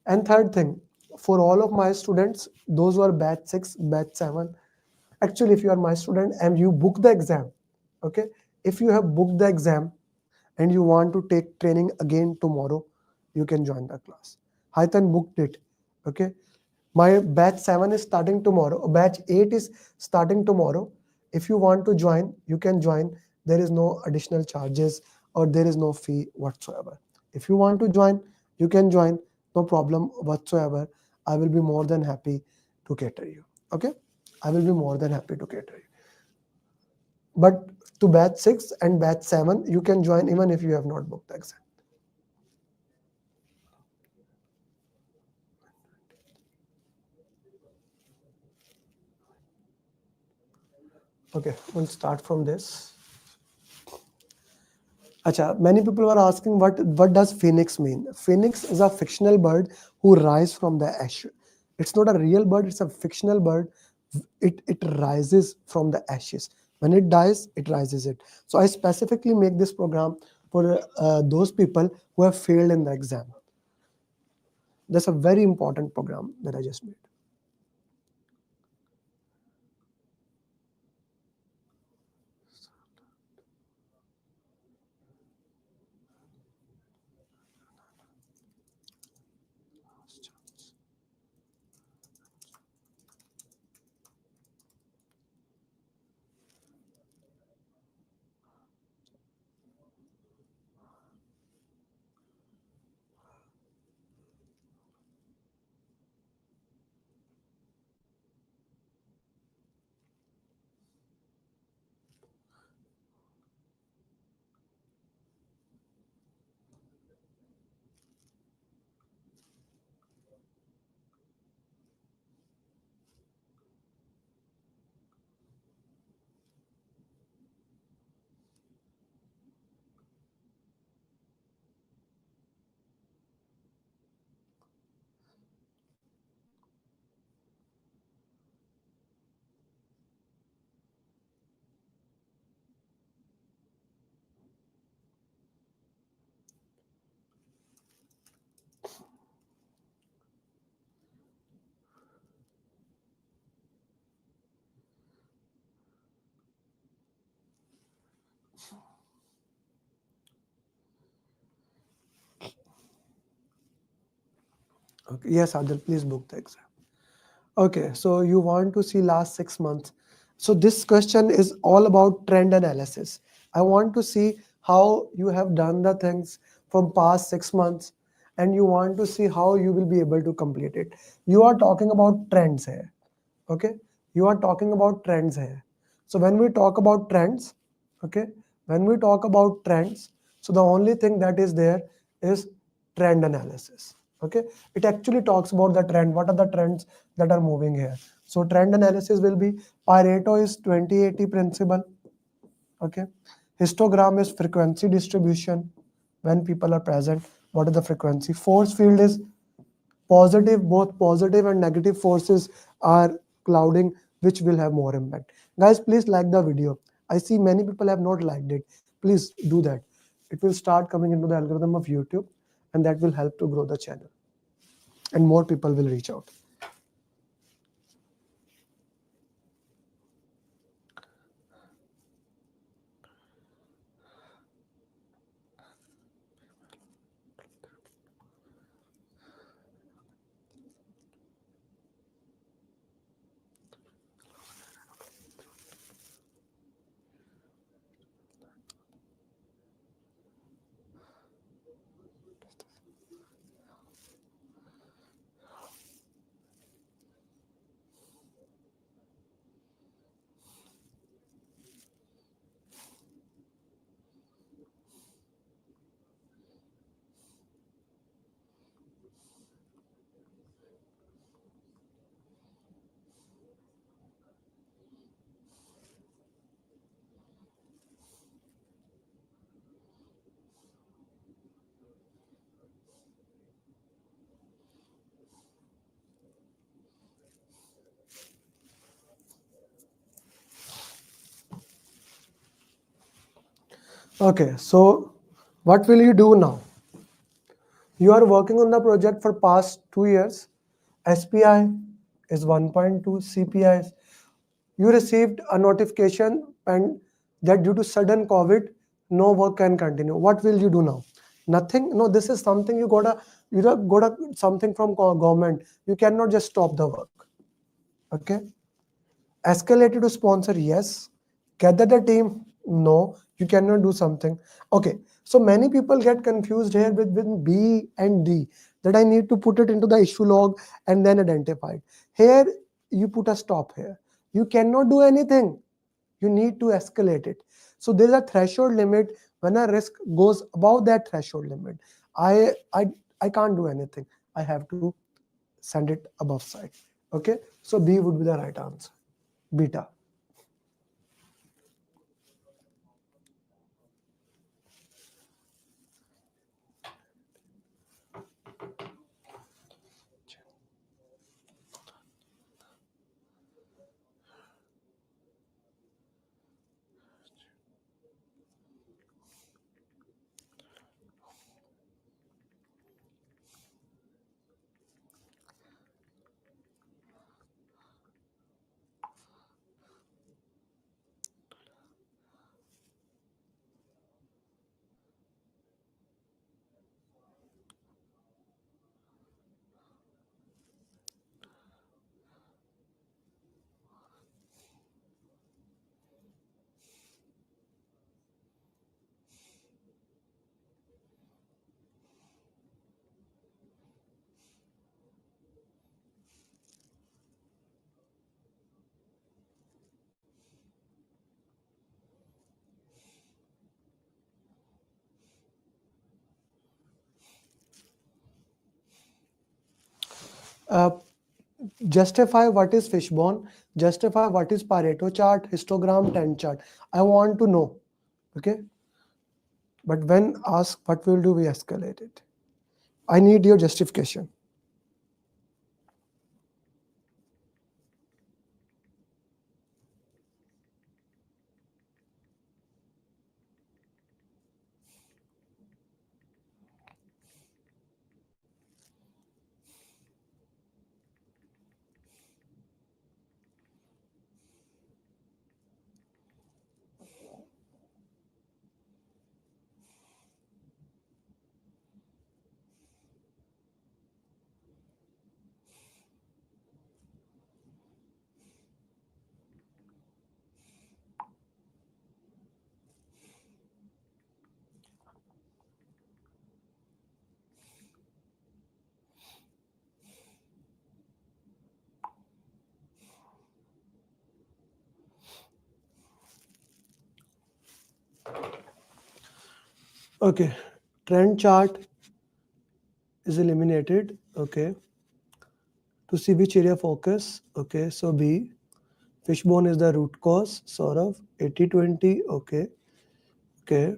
Speaker 16: And third thing, for all of my students, those who are batch 6, batch 7, Actually, if you are my student and you book the exam, okay, if you have booked the exam and you want to take training again tomorrow, you can join the class. Haithan booked it, okay. My batch 7 is starting tomorrow. Batch 8 is starting tomorrow. If you want to join, you can join. There is no additional charges or there is no fee whatsoever. If you want to join, you can join. No problem whatsoever. I will be more than happy to cater you. Okay? I will be more than happy to cater you. But to batch 6 and batch 7, you can join even if you have not booked the exam. Okay, we'll start from this. Acha, many people were asking what does phoenix mean? Phoenix is a fictional bird who rise from the ash. It's not a real bird, it's a fictional bird. It rises from the ashes. When it dies, it rises it. So I specifically make this program for those people who have failed in the exam. That's a very important program that I just made. Okay. Yes, Adil, please book the exam. Okay, so you want to see last 6 months. So this question is all about trend analysis. I want to see how you have done the things from past 6 months and you want to see how you will be able to complete it. You are talking about trends here. Okay, you are talking about trends here. So when we talk about trends, okay, when we talk about trends, so the only thing that is there is trend analysis. Okay, it actually talks about the trend. What are the trends that are moving here? So trend analysis will be Pareto is 20-80 principle. Okay, histogram is frequency distribution. When people are present, what is the frequency? Force field is positive. Both positive and negative forces are clouding, which will have more impact. Guys, please like the video. I see many people have not liked it. Please do that. It will start coming into the algorithm of YouTube, and that will help to grow the channel and more people will reach out. Okay, so what will you do now? You are working on the project for past 2 years. SPI is 1.2, CPI is You received a notification and that due to sudden COVID, no work can continue. What will you do now? Nothing. No, this is something you gotta something from government. You cannot just stop the work. Okay. Escalated to sponsor, yes. Gather the team, no. You cannot do something. Okay. So many people get confused here with B and D, that I need to put it into the issue log and then identify it. Here you put a stop here. You cannot do anything. You need to escalate it. So there's a threshold limit. When a risk goes above that threshold limit, I can't do anything. I have to send it above side. Okay. So B would be the right answer. Beta. Justify what is fishbone, justify what is Pareto chart, histogram, trend chart. I want to know. Okay. But when asked what will do, we escalate it. I need your justification. Okay. Trend chart is eliminated. Okay. To see which area focus. Okay. So B. Fishbone is the root cause. Sort of 80-20. Okay. Okay.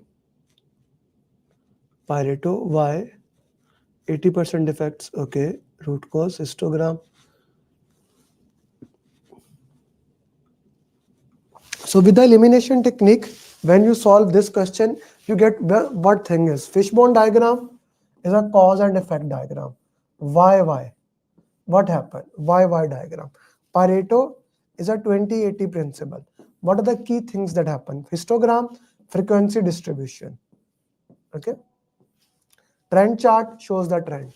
Speaker 16: Pareto. Y. 80% defects. Okay. Root cause. Histogram. So with the elimination technique, when you solve this question, you get what thing is. Fishbone diagram is a cause and effect diagram. Why? What happened? Why diagram. Pareto is a 20-80 principle. What are the key things that happen? Histogram, frequency distribution. Okay. Trend chart shows the trend.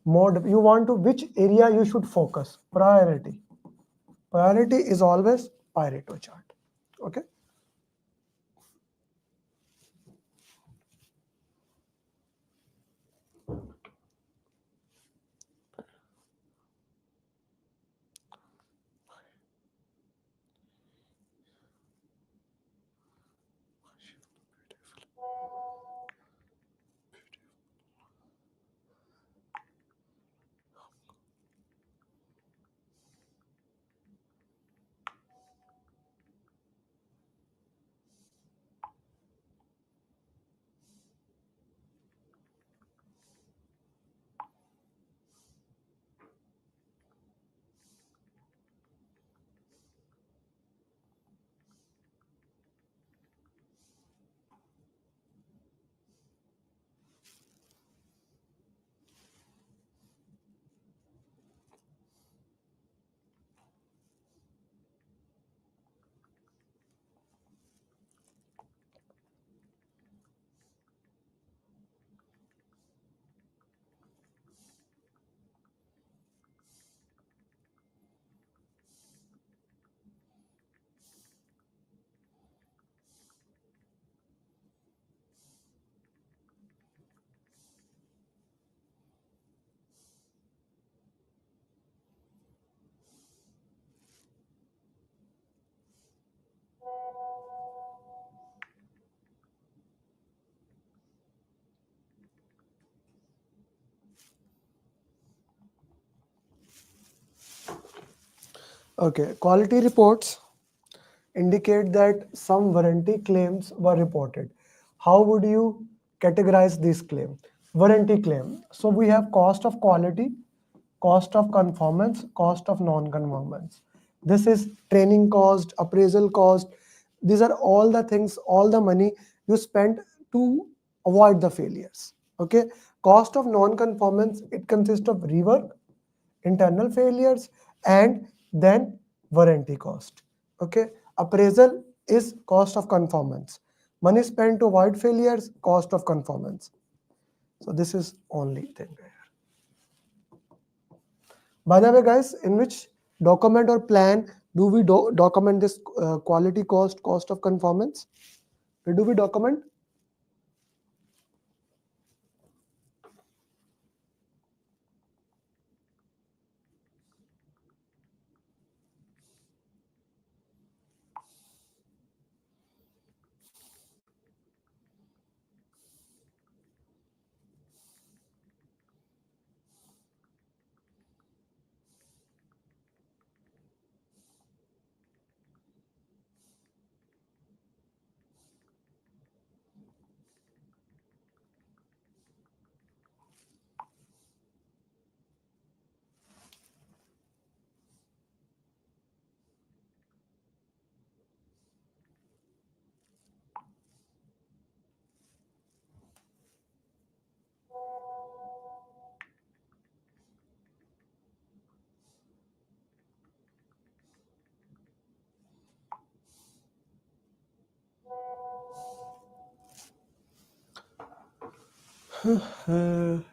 Speaker 16: Mode, you want to, which area you should focus? Priority. Priority is always Pareto chart. Okay. Okay, quality reports indicate that some warranty claims were reported. How would you categorize this claim? Warranty claim. So we have cost of quality, cost of conformance, cost of non-conformance. This is training cost, appraisal cost. These are all the things, all the money you spent to avoid the failures. Okay. Cost of non-conformance, it consists of rework, internal failures, and then warranty cost. Okay. Appraisal is cost of conformance. Money spent to avoid failures, cost of conformance. So this is only thing. By the way, guys, in which document or plan do we document this quality cost, cost of conformance? Where do we document?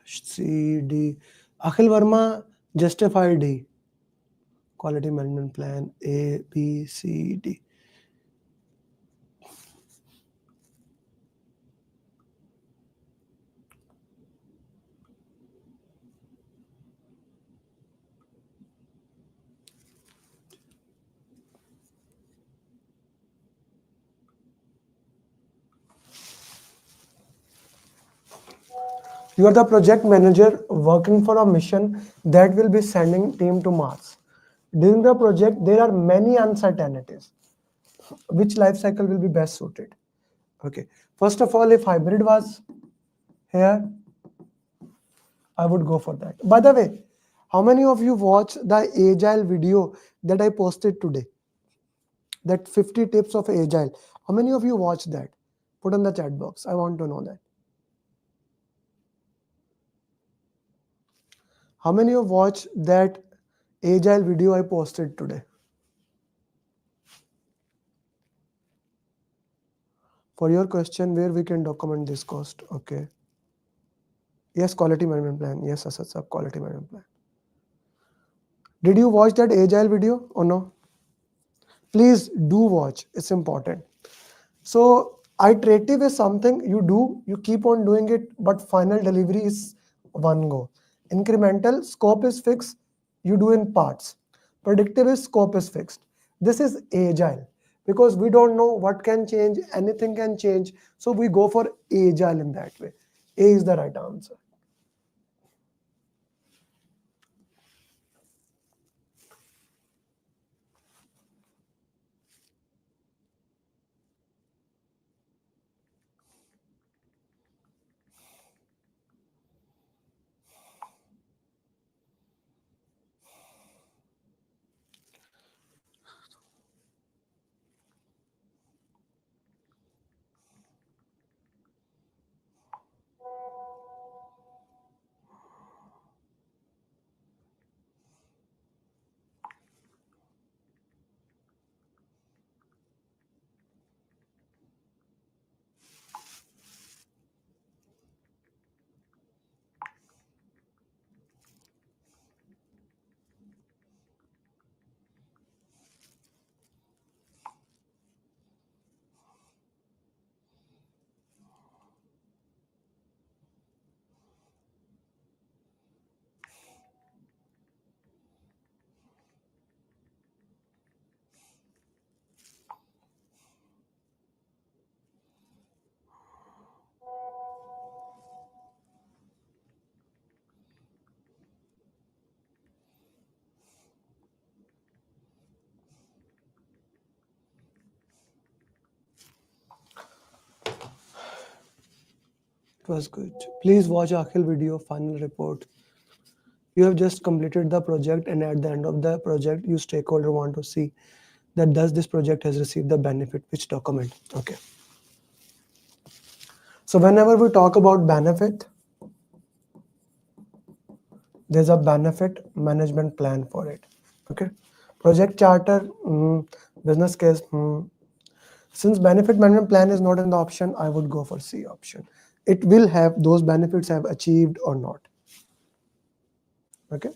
Speaker 16: C, D. Akhil Verma justified D. Quality management plan A, B, C, D. You are the project manager working for a mission that will be sending team to Mars. During the project, there are many uncertainties. Which life cycle will be best suited? Okay. First of all, if hybrid was here, I would go for that. By the way, how many of you watched the Agile video that I posted today? That 50 tips of Agile. How many of you watched that? Put in the chat box. I want to know that. How many of you watched that Agile video I posted today? For your question, where we can document this cost. Okay. Yes, quality management plan. Yes, Asad sir, quality management plan. Did you watch that Agile video or no? Please do watch. It's important. So iterative is something you do, you keep on doing it, but final delivery is one go. Incremental scope is fixed, you do in parts. Predictive is scope is fixed. This is agile because we don't know what can change, anything can change. So we go for agile in that way. A is the right answer. It was good. Please watch Akhil video final report. You have just completed the project, and at the end of the project, you stakeholder want to see that does this project has received the benefit, which document. Okay. So whenever we talk about benefit, there's a benefit management plan for it. Okay. Project charter, business case. Since benefit management plan is not in the option, I would go for C option. It will have those benefits have achieved or not. Okay.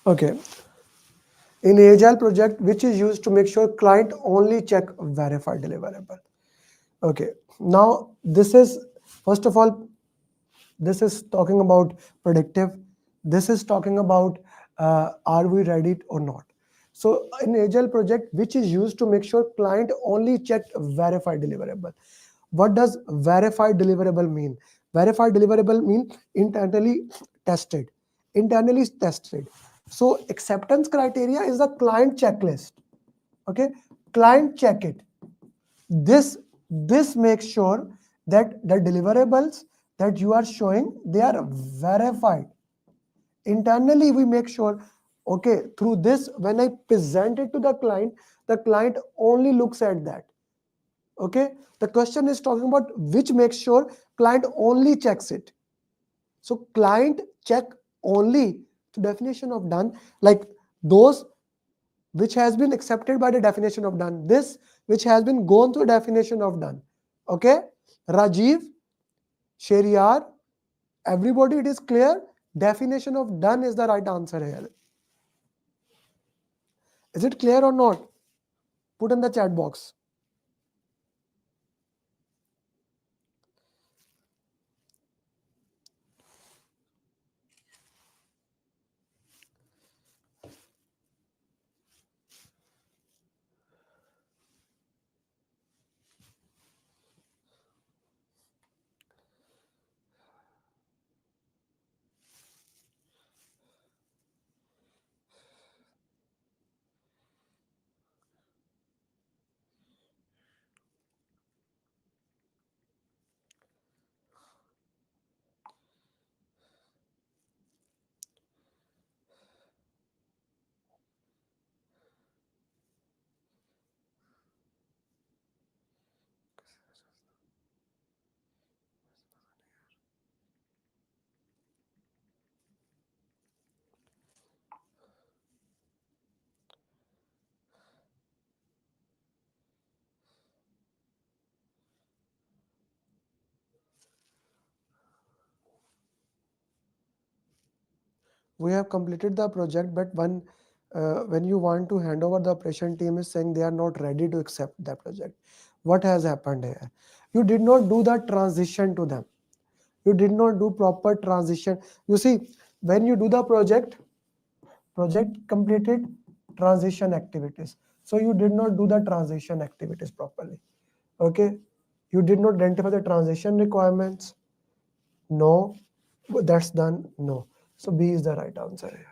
Speaker 16: Okay. In Agile project, which is used to make sure client only check verify deliverable. Okay. Now this is, first of all, this is talking about predictive. This is talking about are we ready or not. So in Agile project, which is used to make sure client only checked verify deliverable. What does verify deliverable mean? Verify deliverable mean internally tested. Internally tested. So acceptance criteria is the client checklist. Okay, client check it. This makes sure that the deliverables that you are showing, they are verified. Internally, we make sure, okay, through this, when I present it to the client only looks at that. Okay, the question is talking about which makes sure client only checks it. So client check only to definition of done, like those which has been accepted by the definition of done, this which has been gone through definition of done. Okay, Rajiv, Sheriyar, everybody, it is clear, definition of done is the right answer here. Is it clear or not? Put in the chat box. We have completed the project, but when you want to hand over, the operation team is saying they are not ready to accept that project. What has happened here? You did not do the transition to them. You did not do proper transition. You see, when you do the project completed, transition activities. So you did not do the transition activities properly. Okay, you did not identify the transition requirements. No, that's done. No. So B is the right answer here.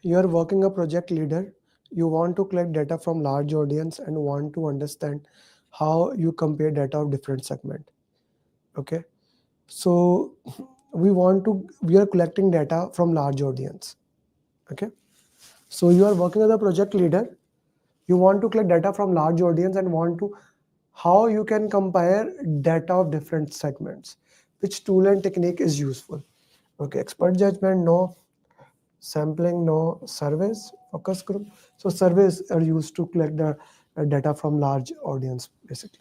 Speaker 16: You are working a project leader. You want to collect data from large audience and want to understand how you compare data of different segment. Okay, so we are collecting data from large audience. Okay, so you are working as a project leader. You want to collect data from large audience and want to how you can compare data of different segments. Which tool and technique is useful? Okay, expert judgment, no. Sampling, no. Surveys, focus group. So surveys are used to collect the data from large audience, basically.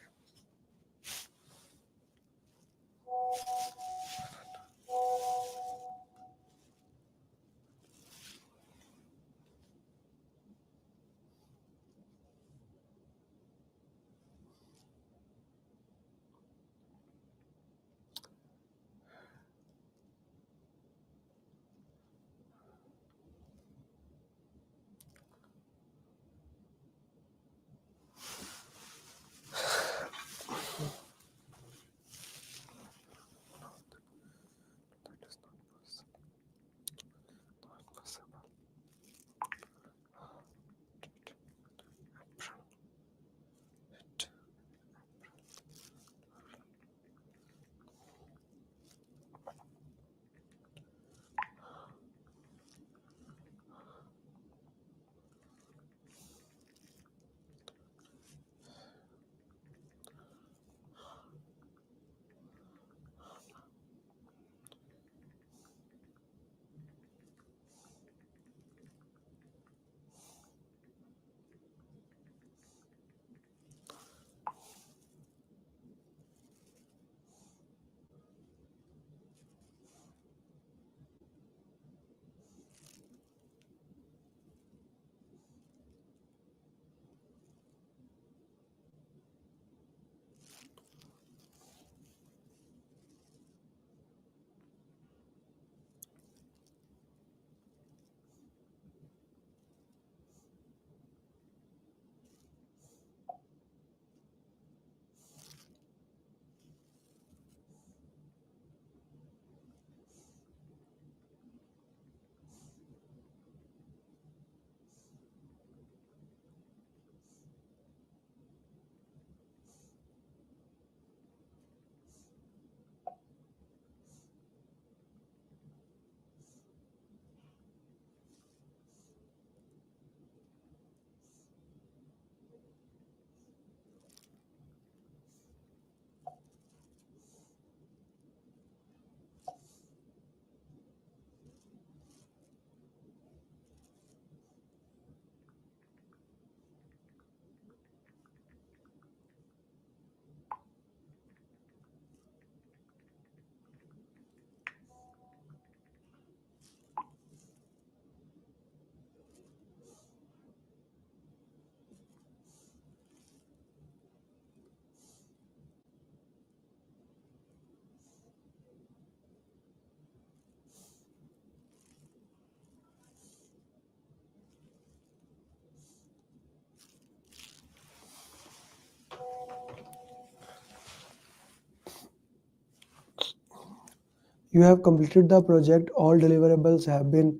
Speaker 16: You have completed the project, all deliverables have been,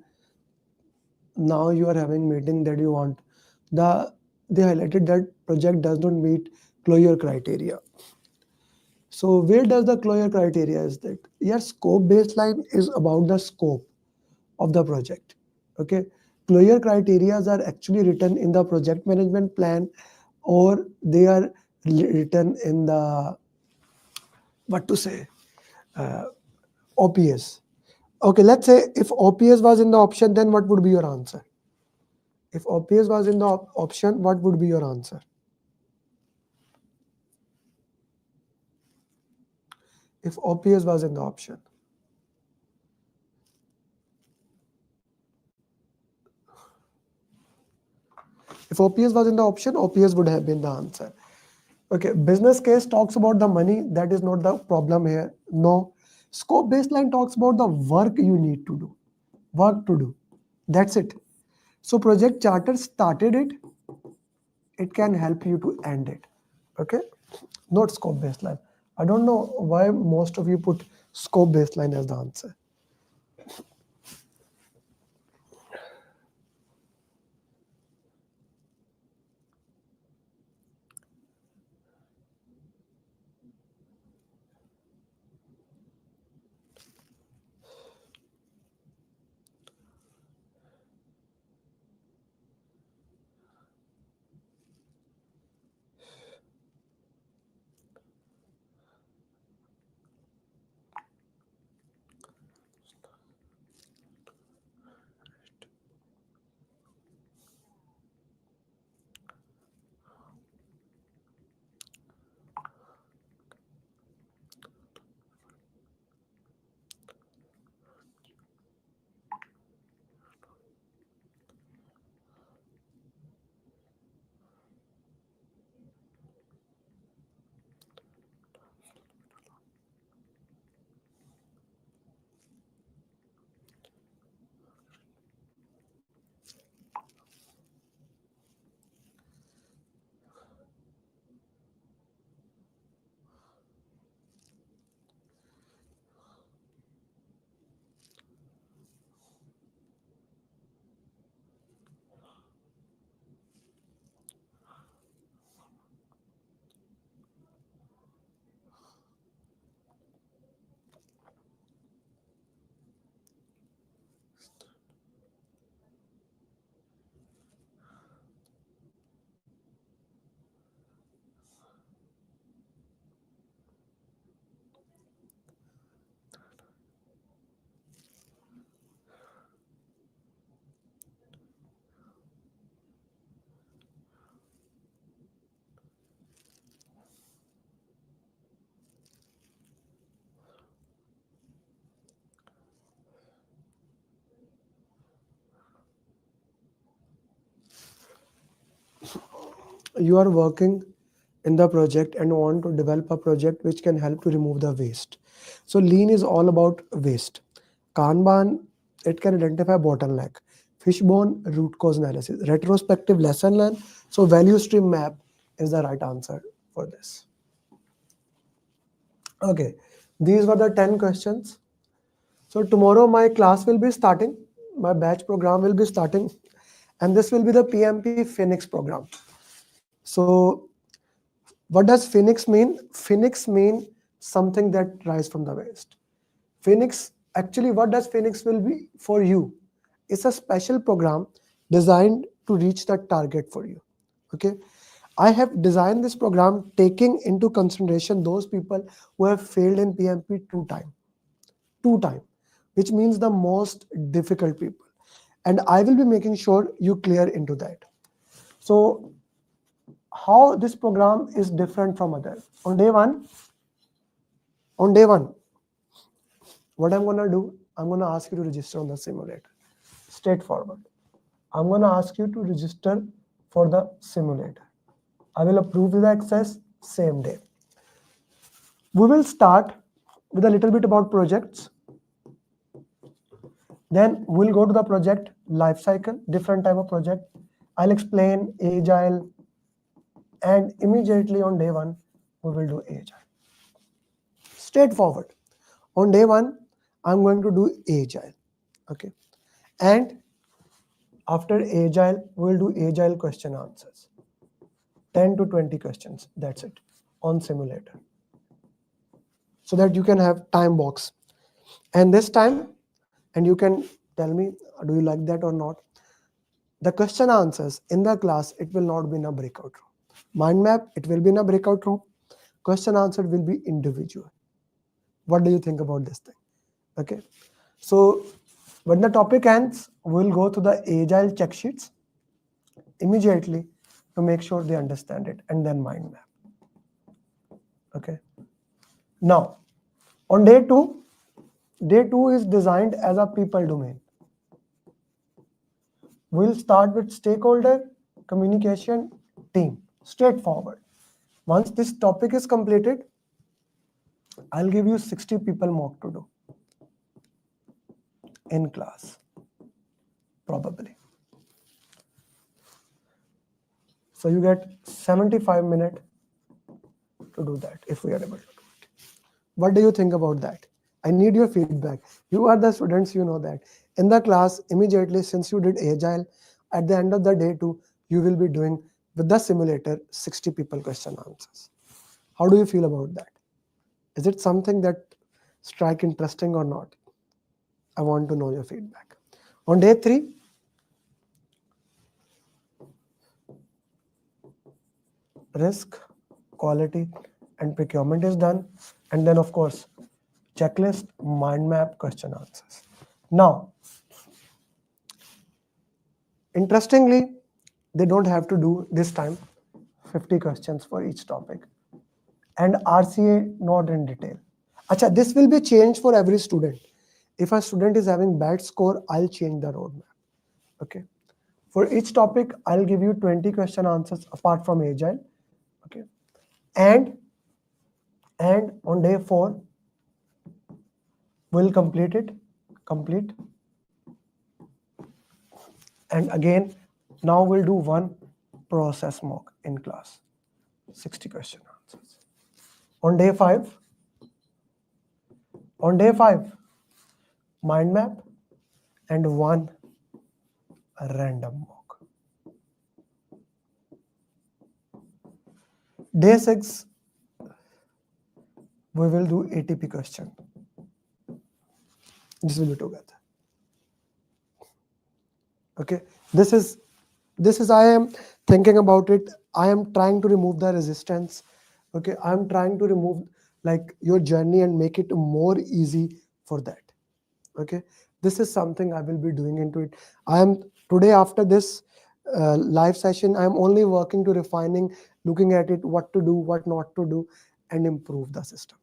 Speaker 16: now you are having meeting that you want. They highlighted that project does not meet closure criteria. So where does the closure criteria is that? Your scope baseline is about the scope of the project. Okay, closure criteria are actually written in the project management plan, or they are written in the OPS. Okay, let's say if OPS was in the option, then what would be your answer? If OPS was in the option, what would be your answer? If OPS was in the option. If OPS was in the option, OPS would have been the answer. Okay, business case talks about the money. That is not the problem here. No. Scope baseline talks about the work you need to do. Work to do. That's it. So project charter started it. It can help you to end it. Okay, not scope baseline. I don't know why most of you put scope baseline as the answer. you are working in the project and want to develop a project which can help to remove the waste. So lean is all about waste. Kanban, it can identify bottleneck. Fishbone, root cause analysis. Retrospective, lesson learned. So value stream map is the right answer for this. Okay, these were the 10 questions. So tomorrow my class will be starting, my batch program will be starting, and this will be the PMP Phoenix program. So what does Phoenix mean? Phoenix mean something that rise from the waste. Phoenix, actually what does Phoenix will be for you? It's a special program designed to reach that target for you. Okay. I have designed this program taking into consideration those people who have failed in PMP two time, which means the most difficult people. And I will be making sure you clear into that. So how this program is different from others. On day one, what I'm gonna do, I'm gonna ask you to register on the simulator. Straightforward. I'm gonna ask you to register for the simulator. I will approve the access same day. We will start with a little bit about projects. Then we'll go to the project life cycle, different type of project. I'll explain agile, and immediately on day one, we will do agile. Straightforward. On day one, I'm going to do agile. Okay. And after agile, we'll do agile question answers. 10 to 20 questions. That's it on simulator. So that you can have time box. And this time, and you can tell me, do you like that or not? The question answers in the class, it will not be in a breakout room. Mind map, it will be in a breakout room. Question answer will be individual. What do you think about this thing? Okay. So when the topic ends, we'll go to the agile check sheets immediately to make sure they understand it, and then mind map. Okay. Now, on day two is designed as a people domain. We'll start with stakeholder, communication, team. Straightforward. Once this topic is completed, I'll give you 60 people mock to do in class, probably. So you get 75 minutes to do that if we are able to do it. What do you think about that? I need your feedback. You are the students, you know that. In the class, immediately, since you did agile, at the end of the day too, you will be doing with the simulator 60 people question answers. How do you feel about that? Is it something that strike interesting or not? I want to know your feedback. On day 3, risk, quality, and procurement is done. And then of course, checklist, mind map, question answers. Now, interestingly, they don't have to do this time 50 questions for each topic. And RCA not in detail. Achha, this will be changed for every student. If a student is having bad score, I'll change the roadmap. Okay. For each topic, I'll give you 20 question answers apart from agile. Okay. And on day 4, we'll complete. And again, now we'll do one process mock in class. 60 question answers. On day 5, mind map and one random mock. Day 6, we will do ATP question. This will be together. Okay, this is I am thinking about it. I am trying to remove the resistance. Okay, I am trying to remove like your journey and make it more easy for that. Okay, this is something I will be doing into it. I am today after this live session, I am only working to refining, looking at it, what to do, what not to do, and improve the system.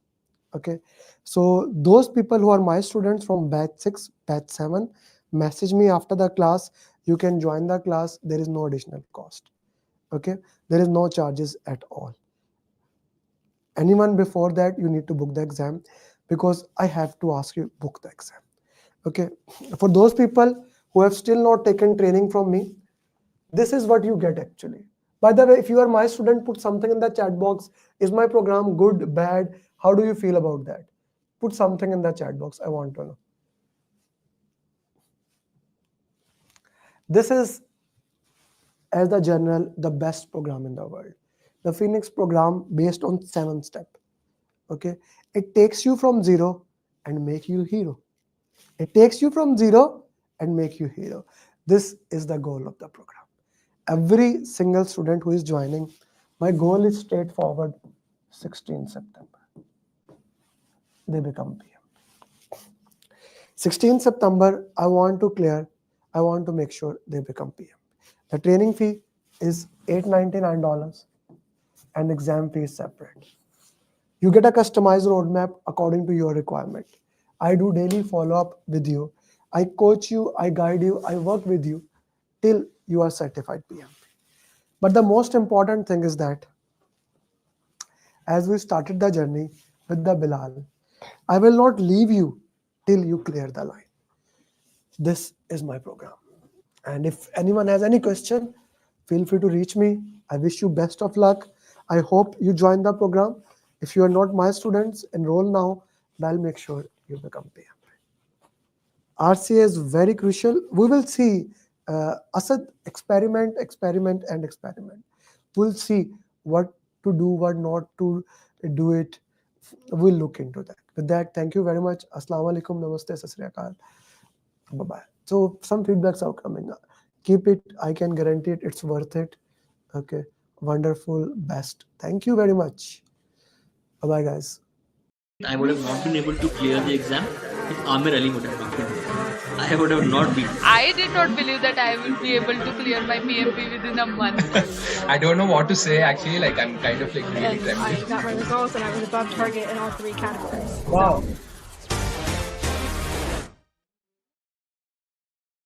Speaker 16: Okay, so those people who are my students from batch 6, batch 7, message me after the class. You can join the class. There is no additional cost. Okay, there is no charges at all. Anyone before that, you need to book the exam, because I have to ask you book the exam. Okay, for those people who have still not taken training from me, this is what you get actually. By the way, if you are my student, put something in the chat box. Is my program good, bad? How do you feel about that? Put something in the chat box. I want to know. This is, as the general, the best program in the world. The Phoenix program based on 7 steps. Okay, it takes you from zero and make you hero. It takes you from zero and make you hero. This is the goal of the program. Every single student who is joining, my goal is straightforward. 16 September, they become PM. 16 September, I want to make sure they become PM. The training fee is $899 and exam fee is separate. You get a customized roadmap according to your requirement. I do daily follow-up with you. I coach you, I guide you, I work with you till you are certified PMP. But the most important thing is that as we started the journey with the Bilal, I will not leave you till you clear the line. This is my program. And if anyone has any question, feel free to reach me. I wish you best of luck. I hope you join the program. If you are not my students, enroll now, and I'll make sure you become PM. RCA is very crucial. We will see Asad, experiment. We'll see what to do, what not to do it. We'll look into that. With that, thank you very much. Assalamu alaikum, namaste, sat sri akal. Bye-bye. So some feedbacks are coming. Keep it. I can guarantee it. It's worth it. Okay. Wonderful. Best. Thank you very much. Bye-bye, guys.
Speaker 20: I would have not been able to clear the exam if Amir Ali would have not been there. I would have not been.
Speaker 21: I did not believe that I will be able to clear my PMP within a month.
Speaker 22: I don't know what to say actually. Like I'm kind of like really
Speaker 23: I got my results and I was above target in all 3 categories.
Speaker 22: Wow.
Speaker 23: So